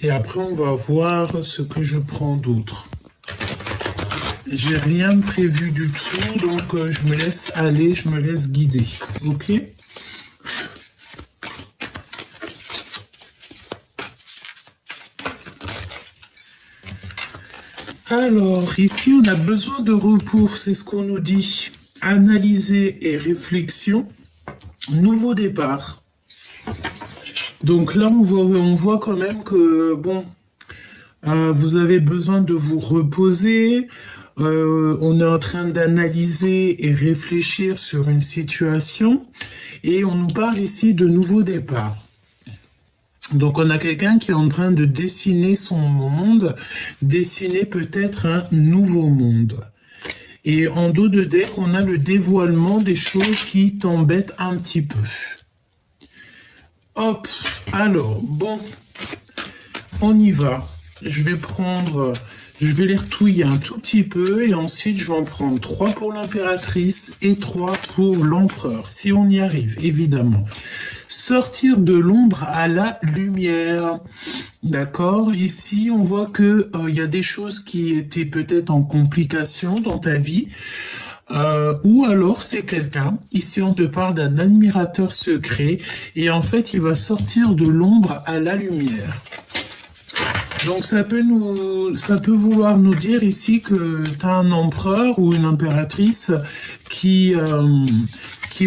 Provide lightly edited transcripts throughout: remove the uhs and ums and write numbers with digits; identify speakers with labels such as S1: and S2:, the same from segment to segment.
S1: Et après, on va voir ce que je prends d'autre. J'ai rien prévu du tout, donc je me laisse aller, je me laisse guider. Ok? Alors, ici, on a besoin de repos, c'est ce qu'on nous dit. Analyser et réflexion. Nouveau départ. Donc là, on voit quand même que, bon, vous avez besoin de vous reposer. On est en train d'analyser et réfléchir sur une situation. Et on nous parle ici de nouveau départ. Donc on a quelqu'un qui est en train de dessiner son monde, dessiner peut-être un nouveau monde. Et en dos de deck, on a le dévoilement des choses qui t'embêtent un petit peu. Hop, alors, bon, on y va. Je vais les retouiller un tout petit peu et ensuite je vais en prendre 3 pour l'impératrice et 3 pour l'empereur, si on y arrive, évidemment. Sortir de l'ombre à la lumière. D'accord? Ici, on voit que y a des choses qui étaient peut-être en complication dans ta vie. Ou alors c'est quelqu'un, ici on te parle d'un admirateur secret, et en fait il va sortir de l'ombre à la lumière. Donc ça peut vouloir nous dire ici que tu as un empereur ou une impératrice qui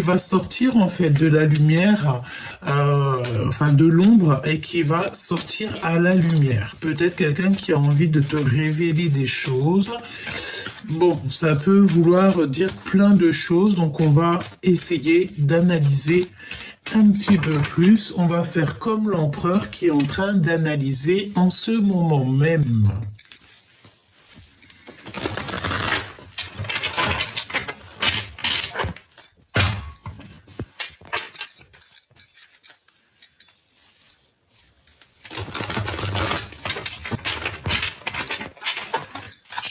S1: va sortir en fait de la lumière, enfin de l'ombre, et qui va sortir à la lumière. Peut-être quelqu'un qui a envie de te révéler des choses. Bon, ça peut vouloir dire plein de choses, donc on va essayer d'analyser un petit peu plus. On va faire comme l'empereur qui est en train d'analyser en ce moment même.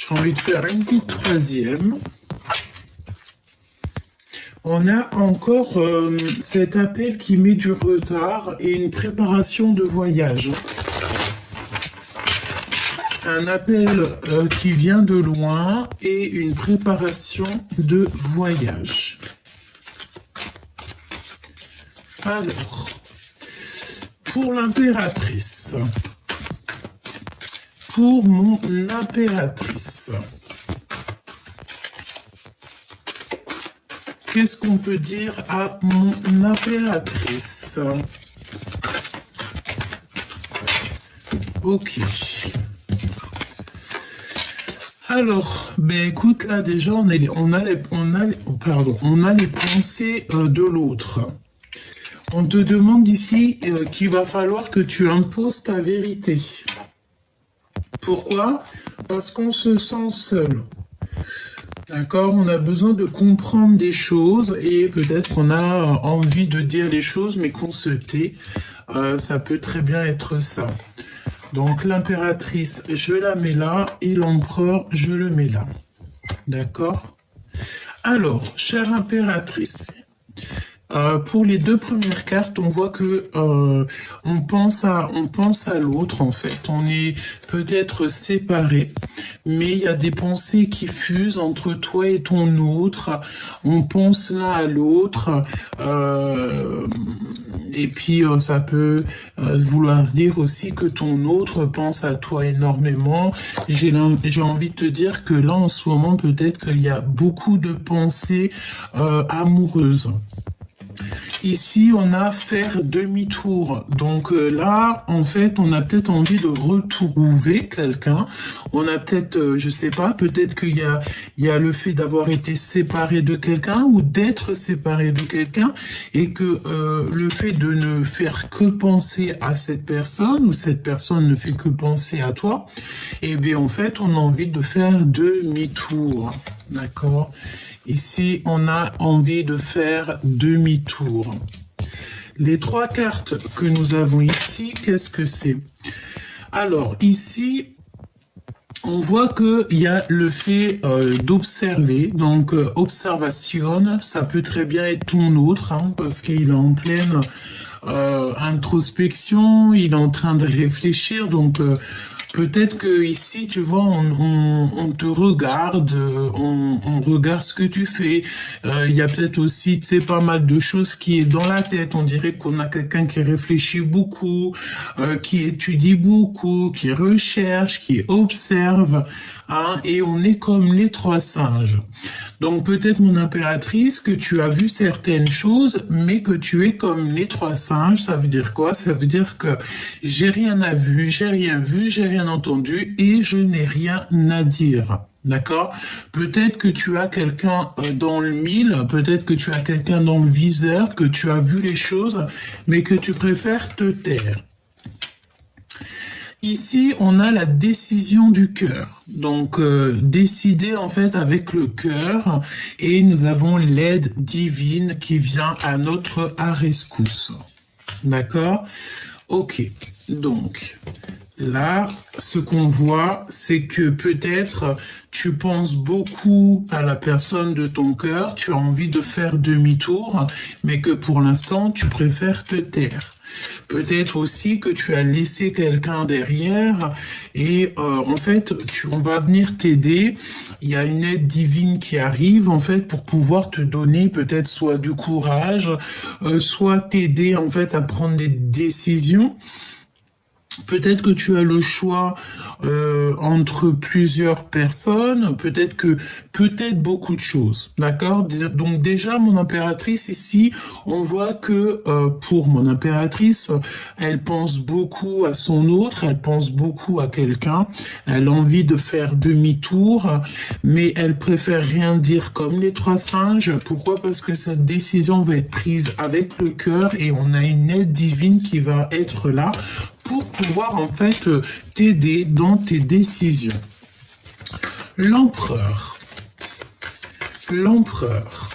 S1: J'ai envie de faire une petite troisième. On a encore cet appel qui met du retard et une préparation de voyage. Un appel qui vient de loin et une préparation de voyage. Alors, pour l'impératrice. Pour mon impératrice. Qu'est-ce qu'on peut dire à mon impératrice? Ok. Alors, ben écoute, là déjà, on a les pensées de l'autre. On te demande ici qu'il va falloir que tu imposes ta vérité. Pourquoi? Parce qu'on se sent seul. D'accord? On a besoin de comprendre des choses et peut-être qu'on a envie de dire les choses mais qu'on se tait. Ça peut très bien être ça. Donc l'impératrice, je la mets là et l'empereur, je le mets là. D'accord? Alors, chère impératrice, pour les deux premières cartes, on voit que on pense à l'autre en fait. On est peut-être séparés, mais il y a des pensées qui fusent entre toi et ton autre. On pense l'un à l'autre, et puis ça peut vouloir dire aussi que ton autre pense à toi énormément. J'ai envie de te dire que là en ce moment peut-être qu'il y a beaucoup de pensées amoureuses. Ici, on a faire demi-tour. Donc là, en fait, on a peut-être envie de retrouver quelqu'un. On a peut-être, je sais pas, peut-être qu'il y a le fait d'avoir été séparé de quelqu'un ou d'être séparé de quelqu'un et que le fait de ne faire que penser à cette personne ou cette personne ne fait que penser à toi, eh bien, en fait, on a envie de faire demi-tour. D'accord ? Ici, on a envie de faire demi-tour. Les trois cartes que nous avons ici, qu'est-ce que c'est? Alors, ici, on voit qu'il y a le fait d'observer. Donc, observation, ça peut très bien être ton autre, hein, parce qu'il est en pleine introspection, il est en train de réfléchir, donc peut-être que ici, tu vois, on te regarde, on regarde ce que tu fais. Il y a peut-être aussi, tu sais, pas mal de choses qui est dans la tête. On dirait qu'on a quelqu'un qui réfléchit beaucoup, qui étudie beaucoup, qui recherche, qui observe, hein, et on est comme les trois singes. Donc peut-être mon impératrice que tu as vu certaines choses, mais que tu es comme les trois singes. Ça veut dire quoi? Ça veut dire que j'ai rien vu, j'ai rien entendu et je n'ai rien à dire. D'accord? Peut-être que tu as quelqu'un dans le mille, peut-être que tu as quelqu'un dans le viseur, que tu as vu les choses, mais que tu préfères te taire. Ici, on a la décision du cœur. Donc, décider en fait avec le cœur et nous avons l'aide divine qui vient à notre rescousse. D'accord? Ok. Donc, là, ce qu'on voit, c'est que peut-être tu penses beaucoup à la personne de ton cœur, tu as envie de faire demi-tour, mais que pour l'instant, tu préfères te taire. Peut-être aussi que tu as laissé quelqu'un derrière et en fait, on va venir t'aider. Il y a une aide divine qui arrive en fait pour pouvoir te donner peut-être soit du courage, soit t'aider en fait à prendre des décisions. Peut-être que tu as le choix entre plusieurs personnes, peut-être beaucoup de choses, d'accord? Donc déjà, mon impératrice ici, on voit que pour mon impératrice, elle pense beaucoup à son autre, elle pense beaucoup à quelqu'un, elle a envie de faire demi-tour, mais elle préfère rien dire comme les trois singes. Pourquoi? Parce que cette décision va être prise avec le cœur et on a une aide divine qui va être là pour pouvoir en fait t'aider dans tes décisions. L'empereur. L'empereur.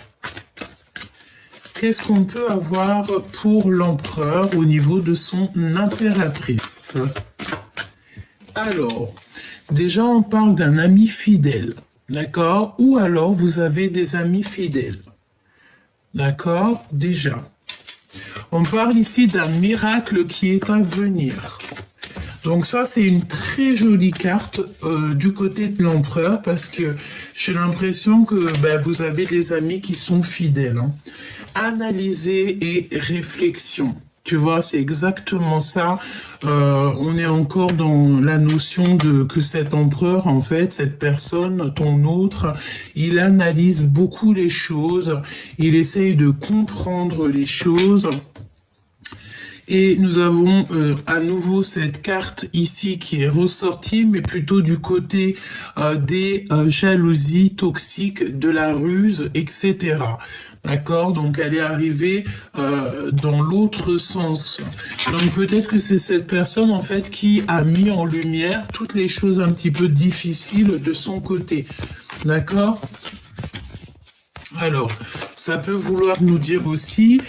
S1: Qu'est-ce qu'on peut avoir pour l'empereur au niveau de son impératrice? Alors, déjà on parle d'un ami fidèle, d'accord? Ou alors vous avez des amis fidèles, d'accord? Déjà. On parle ici d'un miracle qui est à venir. Donc ça, c'est une très jolie carte du côté de l'empereur parce que j'ai l'impression que vous avez des amis qui sont fidèles. Hein. Analyser et réflexion. Tu vois, c'est exactement ça. On est encore dans la notion de que cet empereur, en fait, cette personne, ton autre, il analyse beaucoup les choses, il essaye de comprendre les choses. Et nous avons à nouveau cette carte ici qui est ressortie, mais plutôt du côté des jalousies toxiques, de la ruse, etc. D'accord? Donc elle est arrivée dans l'autre sens. Donc peut-être que c'est cette personne en fait qui a mis en lumière toutes les choses un petit peu difficiles de son côté. D'accord? Alors, ça peut vouloir nous dire aussi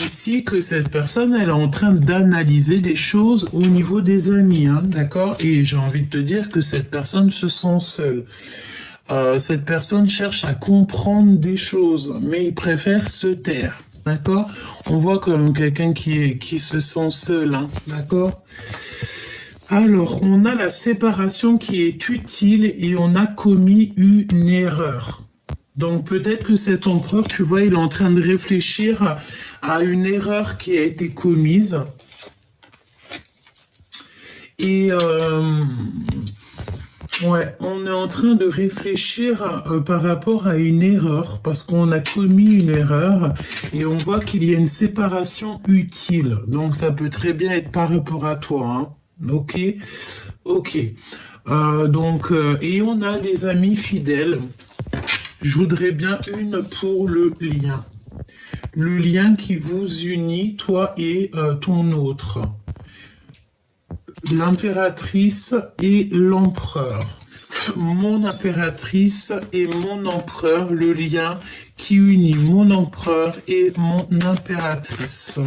S1: ici que cette personne, elle est en train d'analyser des choses au niveau des amis, hein, d'accord? Et j'ai envie de te dire que cette personne se sent seule. Cette personne cherche à comprendre des choses, mais il préfère se taire, d'accord? On voit comme quelqu'un qui se sent seul, hein, d'accord? Alors, on a la séparation qui est utile et on a commis une erreur. Donc peut-être que cet empereur, tu vois, il est en train de réfléchir à une erreur qui a été commise. Et ouais, on est en train de réfléchir par rapport à une erreur, parce qu'on a commis une erreur, et on voit qu'il y a une séparation utile. Donc ça peut très bien être par rapport à toi, hein. Ok, ok. Et on a les amis fidèles. Je voudrais bien une pour le lien. Le lien qui vous unit, toi et ton autre. L'impératrice et l'empereur. Mon impératrice et mon empereur, le lien qui unit mon empereur et mon impératrice.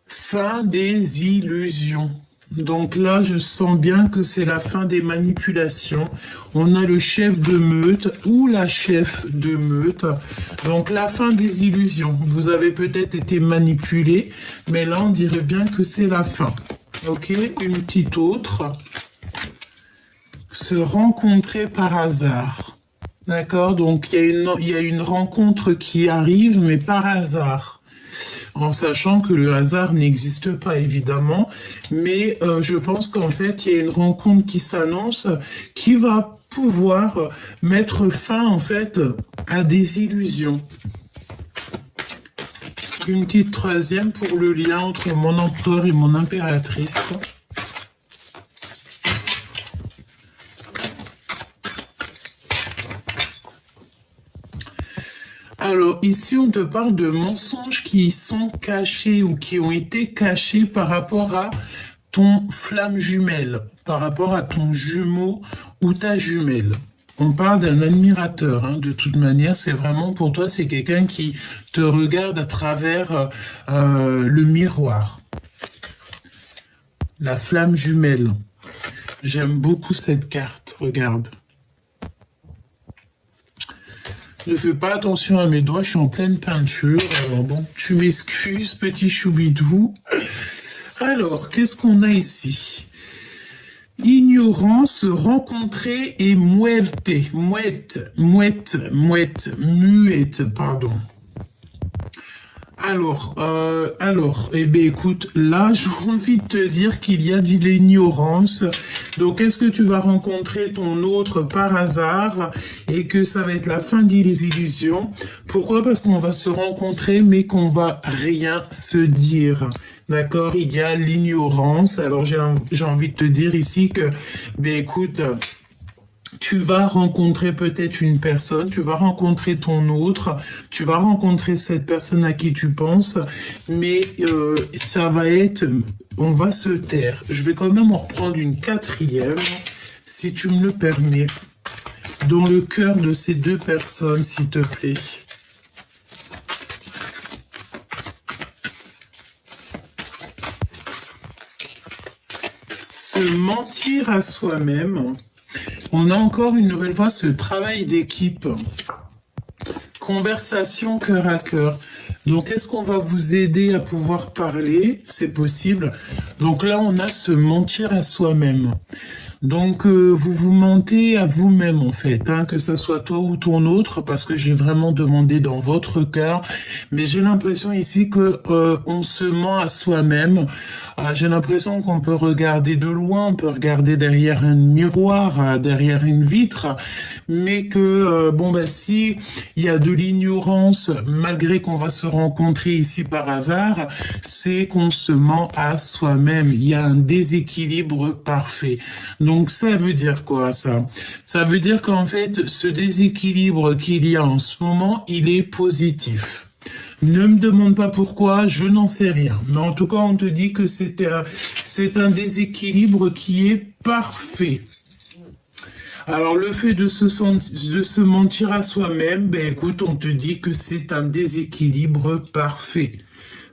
S1: Fin des illusions. Donc là, je sens bien que c'est la fin des manipulations. On a le chef de meute ou la chef de meute. Donc la fin des illusions. Vous avez peut-être été manipulé, mais là, on dirait bien que c'est la fin. Ok, une petite autre. Se rencontrer par hasard. D'accord, donc il y a une rencontre qui arrive, mais par hasard. En sachant que le hasard n'existe pas évidemment, mais je pense qu'en fait il y a une rencontre qui s'annonce qui va pouvoir mettre fin en fait à des illusions. Une petite troisième pour le lien entre mon empereur et mon impératrice. Alors, ici, on te parle de mensonges qui sont cachés ou qui ont été cachés par rapport à ton flamme jumelle, par rapport à ton jumeau ou ta jumelle. On parle d'un admirateur, hein, de toute manière, c'est vraiment pour toi, c'est quelqu'un qui te regarde à travers le miroir. La flamme jumelle. J'aime beaucoup cette carte, regarde. Ne fais pas attention à mes doigts, je suis en pleine peinture. Alors bon, tu m'excuses, petit choubidou. Alors, qu'est-ce qu'on a ici? Ignorance, rencontrer et muerte, pardon. Alors, eh bien, écoute, là, j'ai envie de te dire qu'il y a de l'ignorance. Donc, est-ce que tu vas rencontrer ton autre par hasard et que ça va être la fin des illusions? Pourquoi? Parce qu'on va se rencontrer, mais qu'on va rien se dire. D'accord? Il y a l'ignorance. Alors, j'ai envie de te dire ici que, ben, écoute, tu vas rencontrer peut-être une personne, tu vas rencontrer ton autre, tu vas rencontrer cette personne à qui tu penses, mais ça va être, on va se taire. Je vais quand même en reprendre une quatrième, si tu me le permets, dans le cœur de ces deux personnes, s'il te plaît. Se mentir à soi-même. On a encore une nouvelle fois ce travail d'équipe. Conversation cœur à cœur. Donc, est-ce qu'on va vous aider à pouvoir parler? C'est possible. Donc là, on a se mentir à soi-même. Donc, vous vous mentez à vous-même, en fait, hein, que ça soit toi ou ton autre, parce que j'ai vraiment demandé dans votre cœur. Mais j'ai l'impression ici que on se ment à soi-même. J'ai l'impression qu'on peut regarder de loin, on peut regarder derrière un miroir, derrière une vitre, mais que, bon, bah, si il y a de l'ignorance, malgré qu'on va se rencontrer ici par hasard, c'est qu'on se ment à soi-même. Il y a un déséquilibre parfait. Donc ça veut dire quoi ça? Ça veut dire qu'en fait, ce déséquilibre qu'il y a en ce moment, il est positif. Ne me demande pas pourquoi, je n'en sais rien. Mais en tout cas, on te dit que c'est un déséquilibre qui est parfait. Alors, le fait de se mentir à soi-même, ben écoute, on te dit que c'est un déséquilibre parfait.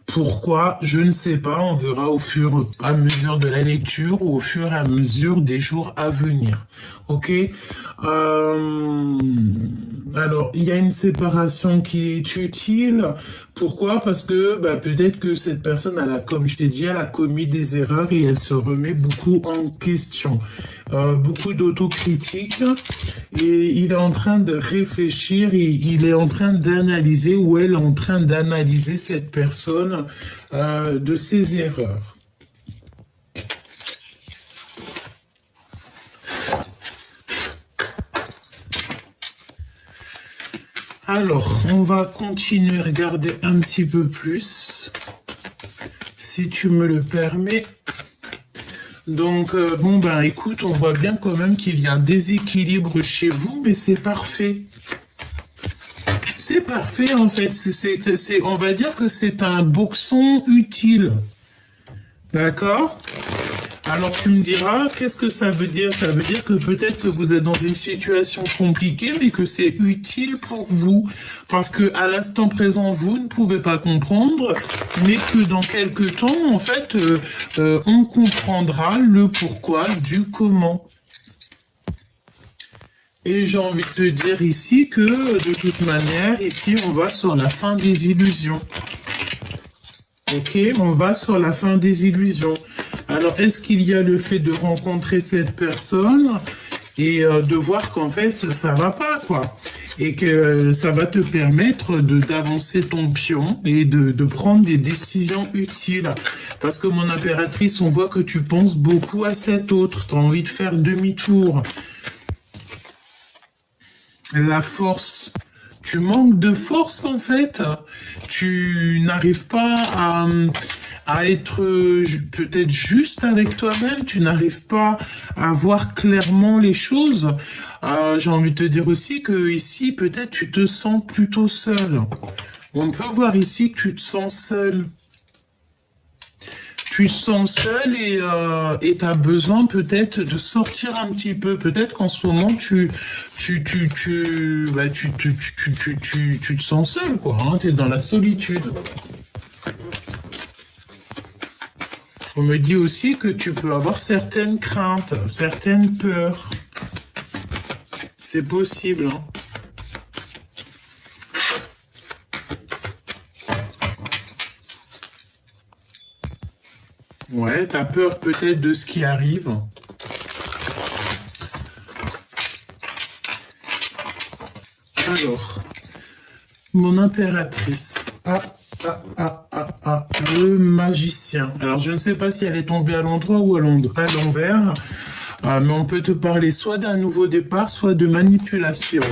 S1: Pourquoi? Je ne sais pas, on verra au fur et à mesure de la lecture ou au fur et à mesure des jours à venir. Ok? Alors, il y a une séparation qui est utile. Pourquoi? Parce que bah, peut-être que cette personne, comme je t'ai dit, elle a commis des erreurs et elle se remet beaucoup en question. Beaucoup d'autocritique. Et il est en train de réfléchir, il est en train d'analyser, ou elle est en train d'analyser cette personne de ses erreurs. Alors, on va continuer à regarder un petit peu plus, si tu me le permets. Donc, bon, ben écoute, on voit bien quand même qu'il y a un déséquilibre chez vous, mais c'est parfait. C'est parfait, en fait. On va dire que c'est un boxon utile. D'accord? Alors tu me diras, qu'est-ce que ça veut dire? Ça veut dire que peut-être que vous êtes dans une situation compliquée, mais que c'est utile pour vous. Parce que à l'instant présent, vous ne pouvez pas comprendre, mais que dans quelques temps, en fait, on comprendra le pourquoi du comment. Et j'ai envie de te dire ici que, de toute manière, ici, on va sur la fin des illusions. Ok, on va sur la fin des illusions. Alors, est-ce qu'il y a le fait de rencontrer cette personne et de voir qu'en fait, ça va pas, quoi. Et que ça va te permettre d'avancer ton pion et de prendre des décisions utiles. Parce que mon impératrice, on voit que tu penses beaucoup à cet autre. Tu as envie de faire demi-tour. La force. Tu manques de force en fait. Tu n'arrives pas à être peut-être juste avec toi-même. Tu n'arrives pas à voir clairement les choses. J'ai envie de te dire aussi que ici, peut-être tu te sens plutôt seul. On peut voir ici que tu te sens seul. Tu te sens seul et tu as besoin peut-être de sortir un petit peu. Peut-être qu'en ce moment, tu te sens seul, quoi. Hein, tu es dans la solitude. On me dit aussi que tu peux avoir certaines craintes, certaines peurs. C'est possible, hein. Ouais, t'as peur peut-être de ce qui arrive. Alors, mon impératrice. Le magicien. Alors, je ne sais pas si elle est tombée à l'endroit ou à l'envers, mais on peut te parler soit d'un nouveau départ, soit de manipulation.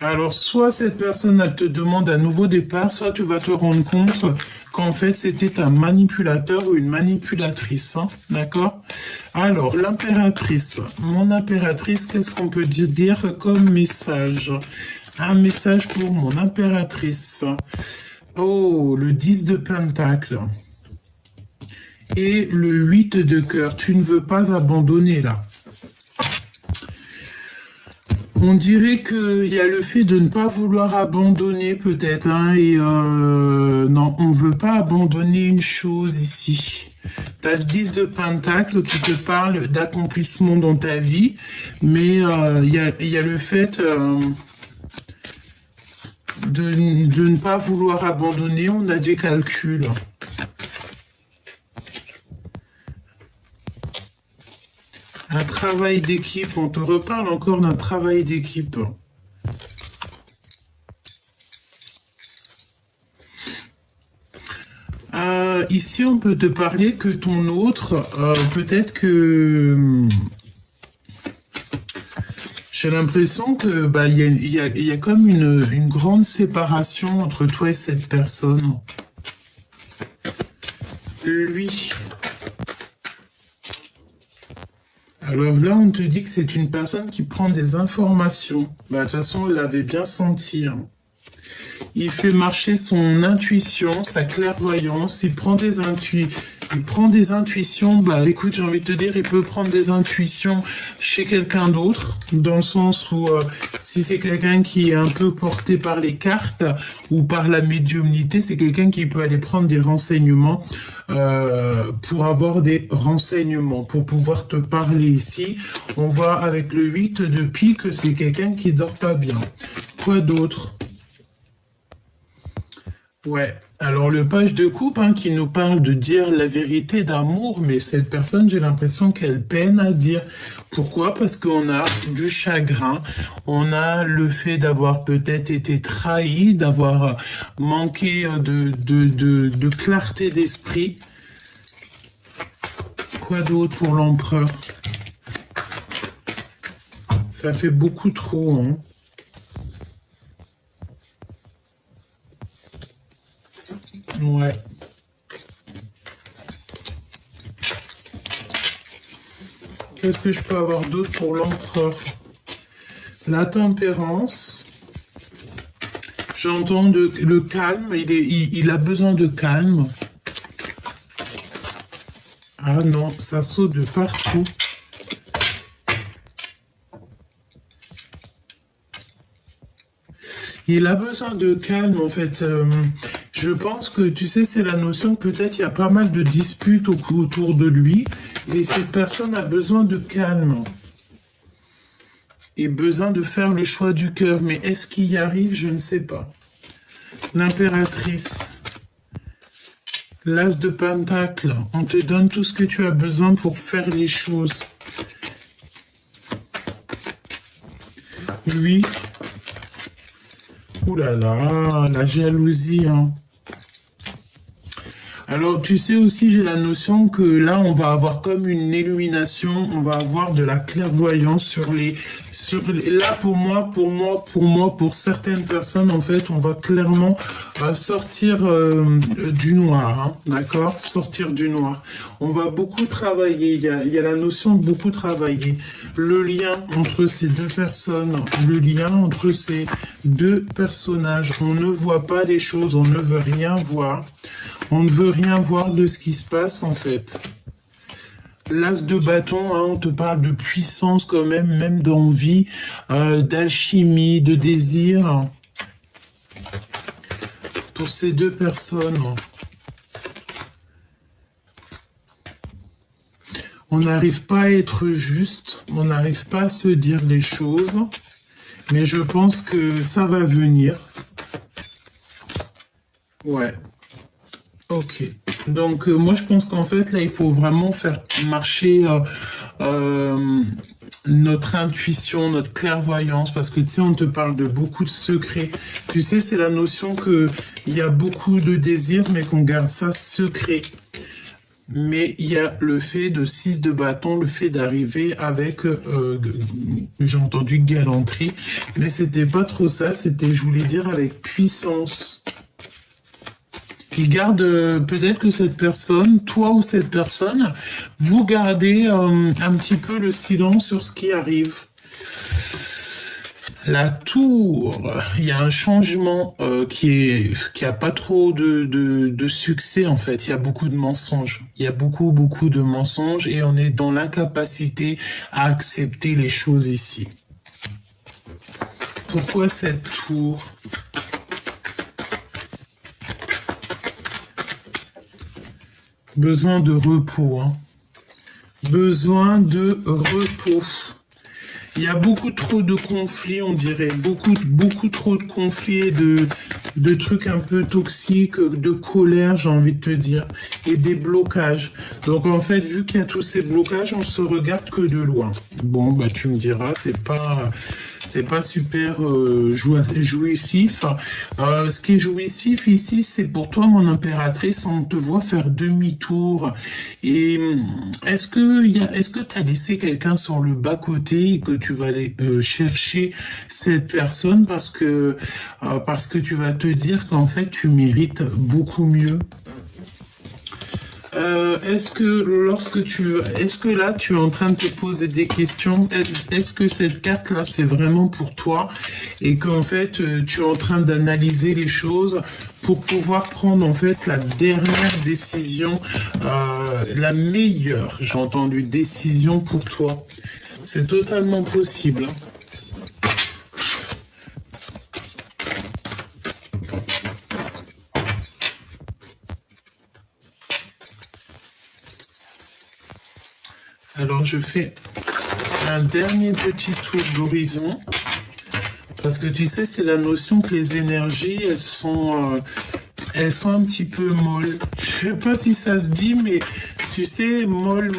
S1: Alors, soit cette personne, elle te demande un nouveau départ, soit tu vas te rendre compte qu'en fait, c'était un manipulateur ou une manipulatrice. Hein, d'accord? Alors, l'impératrice. Mon impératrice, qu'est-ce qu'on peut dire comme message? Un message pour mon impératrice. Oh, le 10 de Pentacle. Et le 8 de cœur. Tu ne veux pas abandonner, là. On dirait qu'il y a le fait de ne pas vouloir abandonner peut-être, hein, et non, on ne veut pas abandonner une chose ici. Tu as le 10 de Pentacle qui te parle d'accomplissement dans ta vie, mais il y a le fait de ne pas vouloir abandonner, on a des calculs. Un travail d'équipe, on te reparle encore d'un travail d'équipe. Ici, on peut te parler que ton autre, peut-être que j'ai l'impression que il y a comme une grande séparation entre toi et cette personne. Lui. Alors là, on te dit que c'est une personne qui prend des informations. De toute façon, on l'avait bien senti. Hein. Il fait marcher son intuition, sa clairvoyance. Il prend des intuitions. Écoute, j'ai envie de te dire, il peut prendre des intuitions chez quelqu'un d'autre, dans le sens où si c'est quelqu'un qui est un peu porté par les cartes ou par la médiumnité, c'est quelqu'un qui peut aller prendre des renseignements pour avoir des renseignements, pour pouvoir te parler ici. On voit avec le 8 de pique que c'est quelqu'un qui dort pas bien. Quoi d'autre? Ouais, alors le page de coupe qui nous parle de dire la vérité d'amour, mais cette personne, j'ai l'impression qu'elle peine à dire. Pourquoi? Parce qu'on a du chagrin, on a le fait d'avoir peut-être été trahi, d'avoir manqué de clarté d'esprit. Quoi d'autre pour l'empereur? Ça fait beaucoup trop, hein. Ouais. Qu'est-ce que je peux avoir d'autre pour l'empereur? La tempérance. J'entends le calme, il a besoin de calme. Ah non, ça saute de partout. Il a besoin de calme, en fait. Je pense que, tu sais, c'est la notion que peut-être il y a pas mal de disputes autour de lui. Et cette personne a besoin de calme. Et besoin de faire le choix du cœur. Mais est-ce qu'il y arrive? Je ne sais pas. L'impératrice. L'as de Pentacle. On te donne tout ce que tu as besoin pour faire les choses. Lui. Ouh là là, la jalousie, hein. Alors, tu sais aussi, j'ai la notion que là, on va avoir comme une illumination, on va avoir de la clairvoyance là, pour certaines personnes, en fait, on va clairement sortir du noir, hein, d'accord? Sortir du noir. On va beaucoup travailler, il y a la notion de beaucoup travailler. Le lien entre ces deux personnes, le lien entre ces deux personnages. On ne voit pas les choses, on ne veut rien voir. On ne veut rien voir de ce qui se passe, en fait. L'as de bâton, hein, on te parle de puissance quand même d'envie, d'alchimie, de désir. Pour ces deux personnes. On n'arrive pas à être juste, on n'arrive pas à se dire les choses, mais je pense que ça va venir. Ouais. Ok, donc moi je pense qu'en fait là il faut vraiment faire marcher notre intuition, notre clairvoyance, parce que tu sais on te parle de beaucoup de secrets. Tu sais c'est la notion que il y a beaucoup de désirs mais qu'on garde ça secret. Mais il y a le fait de 6 de bâton, le fait d'arriver avec, j'ai entendu galanterie, mais c'était pas trop ça, c'était je voulais dire avec puissance. Il garde peut-être que cette personne, toi ou cette personne, vous gardez un petit peu le silence sur ce qui arrive. La tour, il y a un changement qui a pas trop de succès en fait. Il y a beaucoup de mensonges. Il y a beaucoup de mensonges et on est dans l'incapacité à accepter les choses ici. Pourquoi cette tour ? Besoin de repos, hein. Besoin de repos. Il y a beaucoup trop de conflits, on dirait. Beaucoup trop de conflits et de trucs un peu toxiques, de colère, j'ai envie de te dire. Et des blocages. Donc en fait, vu qu'il y a tous ces blocages, on se regarde que de loin. Bon, bah tu me diras, c'est pas super jouissif. Ce qui est jouissif ici, c'est pour toi, mon impératrice, on te voit faire demi-tour. Et est-ce que tu as laissé quelqu'un sur le bas-côté et que tu vas aller chercher cette personne parce que tu vas te dire qu'en fait, tu mérites beaucoup mieux? Est-ce que là tu es en train de te poser des questions? Est-ce que cette carte là c'est vraiment pour toi et qu'en fait tu es en train d'analyser les choses pour pouvoir prendre en fait la dernière décision, la meilleure, j'ai entendu, décision pour toi? C'est totalement possible, hein. Alors je fais un dernier petit tour d'horizon parce que tu sais c'est la notion que les énergies elles sont un petit peu molles. Je sais pas si ça se dit mais tu sais molle.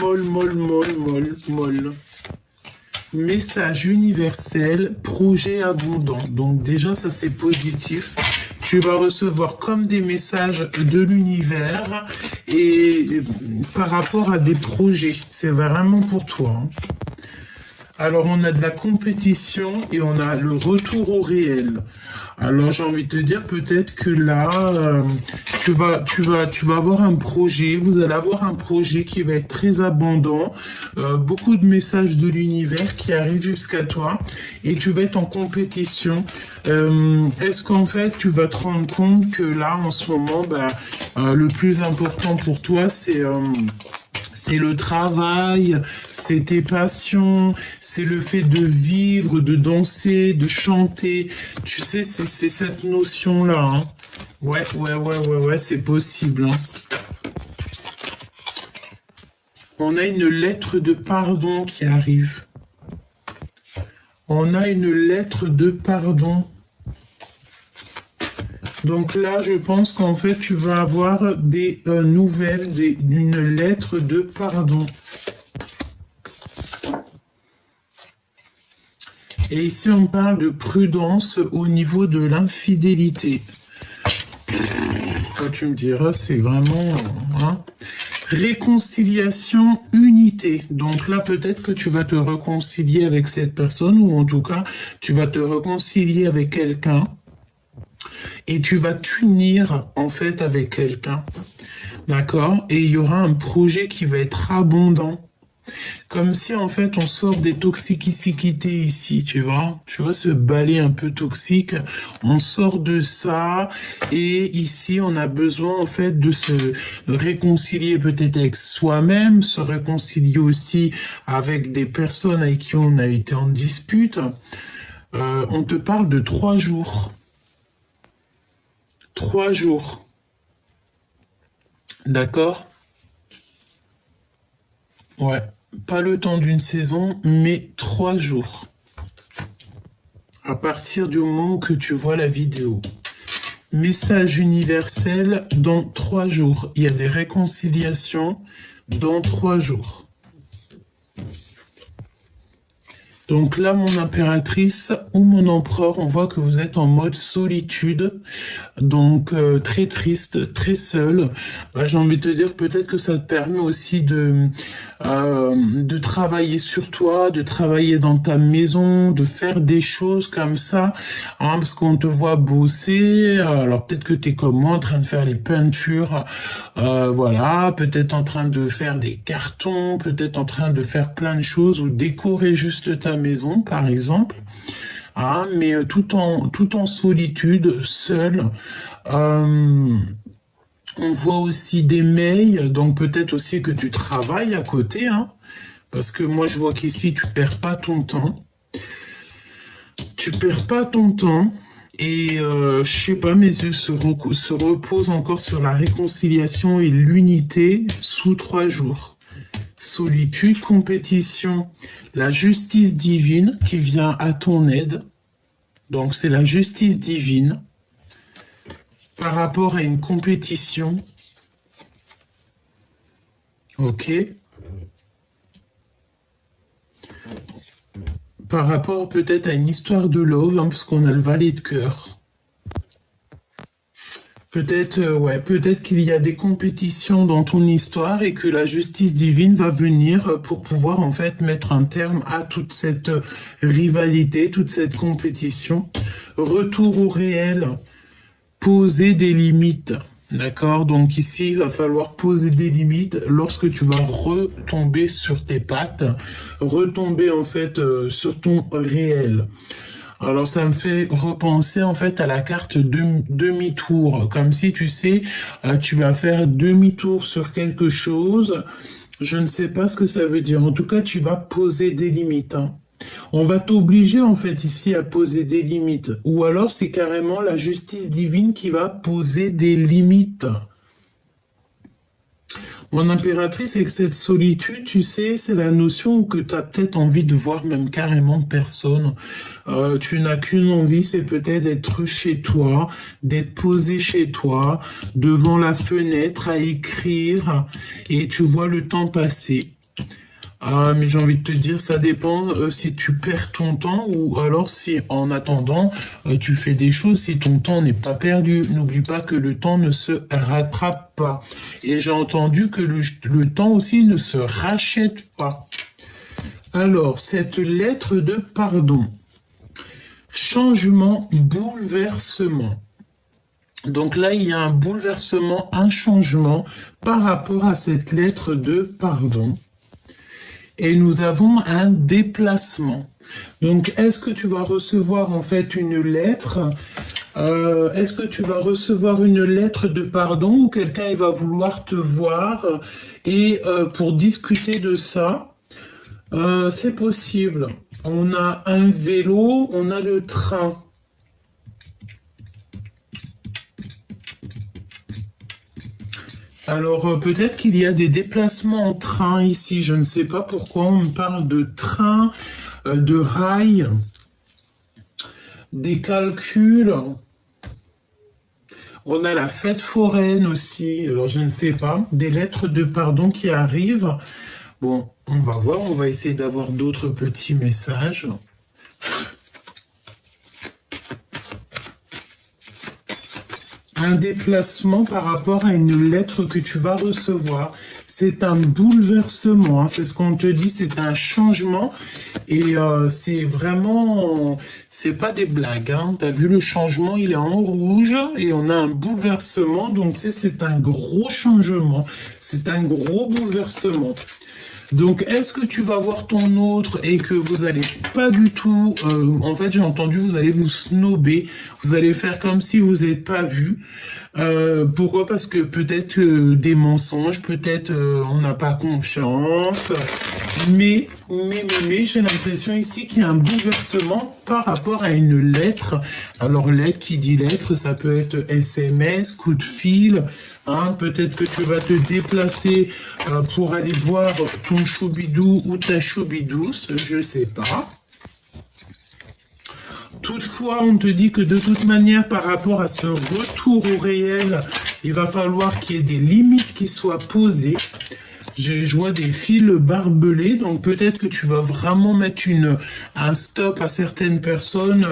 S1: Message universel, projet abondant. Donc déjà ça c'est positif. Tu vas recevoir comme des messages de l'univers et par rapport à des projets. C'est vraiment pour toi, hein. Alors, on a de la compétition et on a le retour au réel. Alors, j'ai envie de te dire peut-être que là, tu vas avoir un projet. Vous allez avoir un projet qui va être très abondant. Beaucoup de messages de l'univers qui arrivent jusqu'à toi et tu vas être en compétition. Est-ce qu'en fait, tu vas te rendre compte que là, en ce moment, le plus important pour toi, c'est le travail, c'est tes passions, c'est le fait de vivre, de danser, de chanter. Tu sais, c'est cette notion-là. Hein. Ouais, c'est possible. Hein. On a une lettre de pardon qui arrive. On a une lettre de pardon. Donc là, je pense qu'en fait, tu vas avoir des nouvelles, une lettre de pardon. Et ici, on parle de prudence au niveau de l'infidélité. Quand tu me diras, c'est vraiment... Hein, réconciliation, unité. Donc là, peut-être que tu vas te réconcilier avec cette personne, ou en tout cas, tu vas te réconcilier avec quelqu'un. Et tu vas t'unir en fait avec quelqu'un, d'accord? Et il y aura un projet qui va être abondant. Comme si en fait on sort des toxicités ici, tu vois? Tu vois ce balai un peu toxique, on sort de ça et ici on a besoin en fait de se réconcilier peut-être avec soi-même, se réconcilier aussi avec des personnes avec qui on a été en dispute. On te parle de 3 jours. 3 jours. D'accord? Ouais. Pas le temps d'une saison, mais 3 jours. À partir du moment que tu vois la vidéo. Message universel dans 3 jours. Il y a des réconciliations dans 3 jours. Donc là, mon impératrice ou mon empereur, on voit que vous êtes en mode solitude, donc très triste, très seul. J'ai envie de te dire peut-être que ça te permet aussi de travailler sur toi, de travailler dans ta maison, de faire des choses comme ça, hein, parce qu'on te voit bosser. Alors peut-être que tu es comme moi en train de faire les peintures, voilà, peut-être en train de faire des cartons, peut-être en train de faire plein de choses ou décorer juste ta maison, par exemple. Ah, mais tout en solitude, seul. On voit aussi des mails, donc peut-être aussi que tu travailles à côté, hein, parce que moi je vois qu'ici tu perds pas ton temps. Tu perds pas ton temps. Et je sais pas, mes yeux se reposent encore sur la réconciliation et l'unité sous 3 jours. Solitude, compétition, la justice divine qui vient à ton aide. Donc c'est la justice divine par rapport à une compétition. Ok. Par rapport peut-être à une histoire de love, hein, parce qu'on a le valet de cœur. Peut-être, peut-être qu'il y a des compétitions dans ton histoire et que la justice divine va venir pour pouvoir en fait mettre un terme à toute cette rivalité, toute cette compétition. Retour au réel, poser des limites. D'accord? Donc ici, il va falloir poser des limites lorsque tu vas retomber sur tes pattes, retomber en fait sur ton réel. Alors ça me fait repenser en fait à la carte demi-tour, comme si tu sais, tu vas faire demi-tour sur quelque chose. Je ne sais pas ce que ça veut dire. En tout cas, tu vas poser des limites. Hein. On va t'obliger en fait ici à poser des limites. Ou alors c'est carrément la justice divine qui va poser des limites. Mon impératrice, avec cette solitude, tu sais, c'est la notion que tu as peut-être envie de voir même carrément personne. Tu n'as qu'une envie, c'est peut-être d'être chez toi, d'être posé chez toi, devant la fenêtre à écrire, et tu vois le temps passer. Ah, mais j'ai envie de te dire, ça dépend si tu perds ton temps ou alors si en attendant, tu fais des choses si ton temps n'est pas perdu. N'oublie pas que le temps ne se rattrape pas. Et j'ai entendu que le temps aussi ne se rachète pas. Alors, cette lettre de pardon. Changement, bouleversement. Donc là, il y a un bouleversement, un changement par rapport à cette lettre de pardon. Et nous avons un déplacement. Donc, est-ce que tu vas recevoir en fait une lettre est-ce que tu vas recevoir une lettre de pardon ou quelqu'un il va vouloir te voir et pour discuter de ça? C'est possible. On a un vélo, on a le train. Alors peut-être qu'il y a des déplacements en train ici. Je ne sais pas pourquoi on me parle de train, de rail, des calculs. On a la fête foraine aussi. Alors je ne sais pas. Des lettres de pardon qui arrivent. Bon, on va voir. On va essayer d'avoir d'autres petits messages. Un déplacement par rapport à une lettre que tu vas recevoir. C'est un bouleversement, hein, c'est ce qu'on te dit, c'est un changement. Et c'est vraiment, c'est pas des blagues. Hein. Tu as vu le changement, il est en rouge et on a un bouleversement. Donc c'est un gros changement, c'est un gros bouleversement. Donc, est-ce que tu vas voir ton autre et que vous allez pas du tout... en fait, j'ai entendu, vous allez vous snober. Vous allez faire comme si vous n'êtes pas vu. Pourquoi? Parce que peut-être des mensonges, peut-être on n'a pas confiance. Mais j'ai l'impression ici qu'il y a un bouleversement par rapport à une lettre. Alors, lettre, qui dit lettre, ça peut être SMS, coup de fil... Hein, peut-être que tu vas te déplacer pour aller voir ton choubidou ou ta choubidouce, je sais pas. Toutefois, on te dit que de toute manière, par rapport à ce retour au réel, il va falloir qu'il y ait des limites qui soient posées. Je vois des fils barbelés, donc peut-être que tu vas vraiment mettre un stop à certaines personnes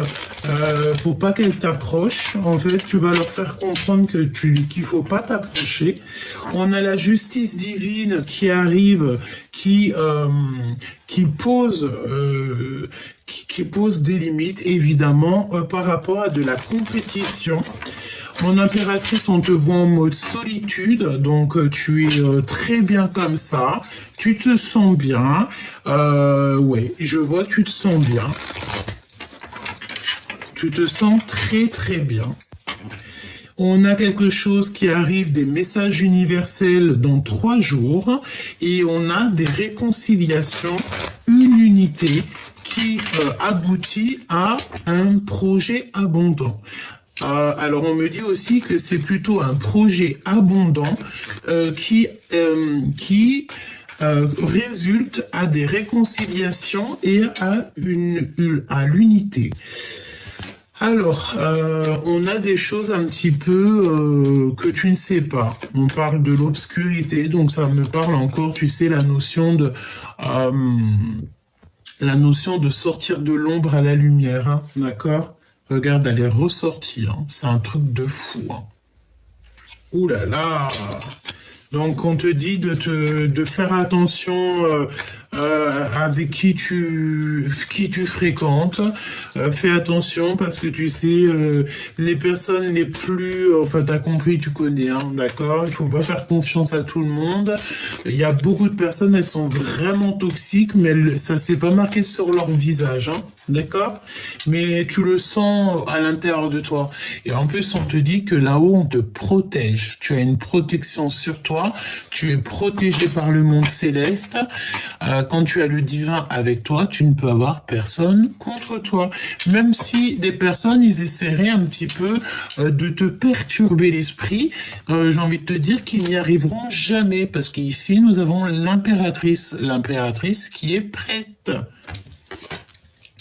S1: pour pas qu'elles t'approchent. En fait, tu vas leur faire comprendre qu'il faut pas t'approcher. On a la justice divine qui arrive, qui pose des limites, évidemment, par rapport à de la compétition. Mon impératrice, on te voit en mode solitude, donc tu es très bien comme ça, tu te sens bien, ouais, je vois que tu te sens bien, tu te sens très très bien. On a quelque chose qui arrive, des messages universels dans 3 jours, et on a des réconciliations, une unité qui aboutit à un projet abondant. Alors on me dit aussi que c'est plutôt un projet abondant qui résulte à des réconciliations et à l'unité. Alors, on a des choses un petit peu que tu ne sais pas. On parle de l'obscurité, donc ça me parle encore, tu sais, la notion de sortir de l'ombre à la lumière, hein, d'accord? Regarde, elle est ressortie, hein. C'est un truc de fou. Hein. Ouh là là! Donc on te dit de faire attention avec qui tu fréquentes. Fais attention parce que tu sais, les personnes les plus... enfin, t'as compris, tu connais, hein, d'accord? Il faut pas faire confiance à tout le monde. Il y a beaucoup de personnes, elles sont vraiment toxiques, mais ça s'est pas marqué sur leur visage, hein, d'accord? Mais tu le sens à l'intérieur de toi. Et en plus, on te dit que là-haut, on te protège. Tu as une protection sur toi. Tu es protégé par le monde céleste. Quand tu as le divin avec toi, tu ne peux avoir personne contre toi. Même si des personnes, ils essaieraient un petit peu de te perturber l'esprit, j'ai envie de te dire qu'ils n'y arriveront jamais. Parce qu'ici, nous avons l'impératrice. L'impératrice qui est prête.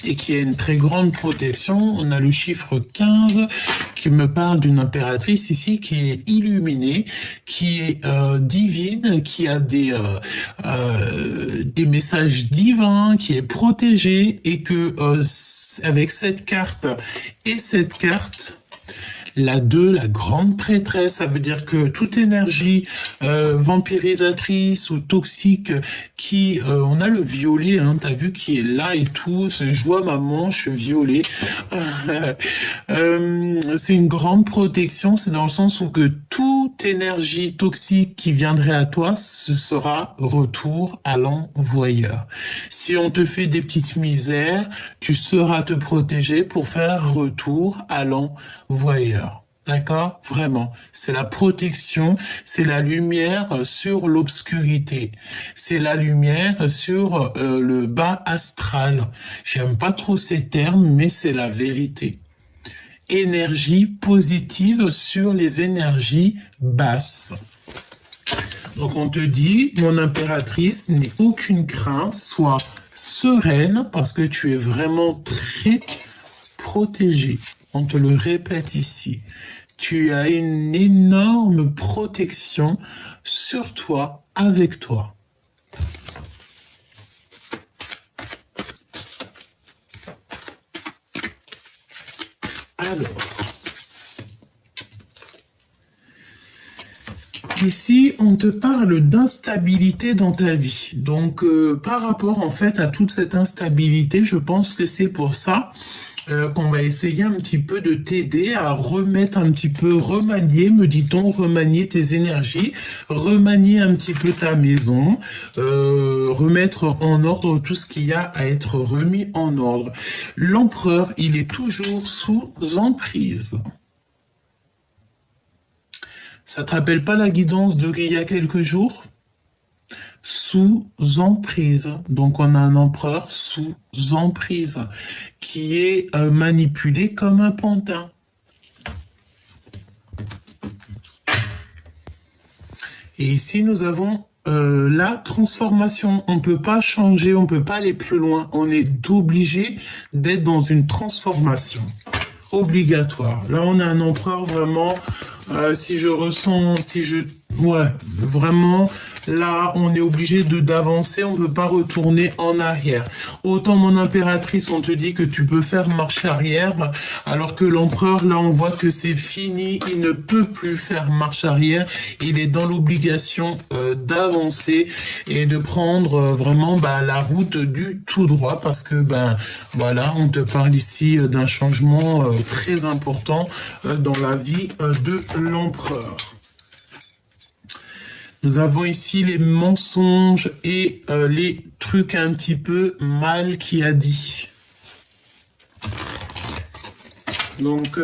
S1: Et qui a une très grande protection. On a le chiffre 15 qui me parle d'une impératrice ici qui est illuminée, qui est divine, qui a des messages divins, qui est protégée et que avec cette carte et cette carte, La 2, la grande prêtresse, ça veut dire que toute énergie vampirisatrice ou toxique qui... on a le violet, hein, t'as vu, qui est là et tout. Je vois ma manche violet. C'est une grande protection, c'est dans le sens où que toute énergie toxique qui viendrait à toi, ce sera retour à l'envoyeur. Si on te fait des petites misères, tu sauras te protéger pour faire retour à l'envoyeur. D'accord? Vraiment. C'est la protection, c'est la lumière sur l'obscurité. C'est la lumière sur le bas astral. J'aime pas trop ces termes, mais c'est la vérité. Énergie positive sur les énergies basses. Donc on te dit, mon impératrice, n'aie aucune crainte, sois sereine parce que tu es vraiment très protégée. On te le répète ici. Tu as une énorme protection sur toi, avec toi. Alors, ici, on te parle d'instabilité dans ta vie. Donc, par rapport en fait à toute cette instabilité, je pense que c'est pour ça qu'on va essayer un petit peu de t'aider à remettre un petit peu, remanier, me dit-on, remanier tes énergies, remanier un petit peu ta maison, remettre en ordre tout ce qu'il y a à être remis en ordre. L'empereur, il est toujours sous emprise. Ça te rappelle pas la guidance d'il y a quelques jours? Sous emprise. Donc on a un empereur sous emprise qui est manipulé comme un pantin. Et ici nous avons la transformation. On peut pas changer, on peut pas aller plus loin. On est obligé d'être dans une transformation obligatoire. Là on a un empereur vraiment... si je ressens, ouais, vraiment, là, on est obligé d'avancer, on peut pas retourner en arrière. Autant mon impératrice, on te dit que tu peux faire marche arrière, alors que l'empereur, là, on voit que c'est fini, il ne peut plus faire marche arrière, il est dans l'obligation d'avancer et de prendre vraiment la route du tout droit, parce que, voilà, on te parle ici d'un changement très important dans la vie de l'empereur. Nous avons ici les mensonges et les trucs un petit peu mal qui a dit. Donc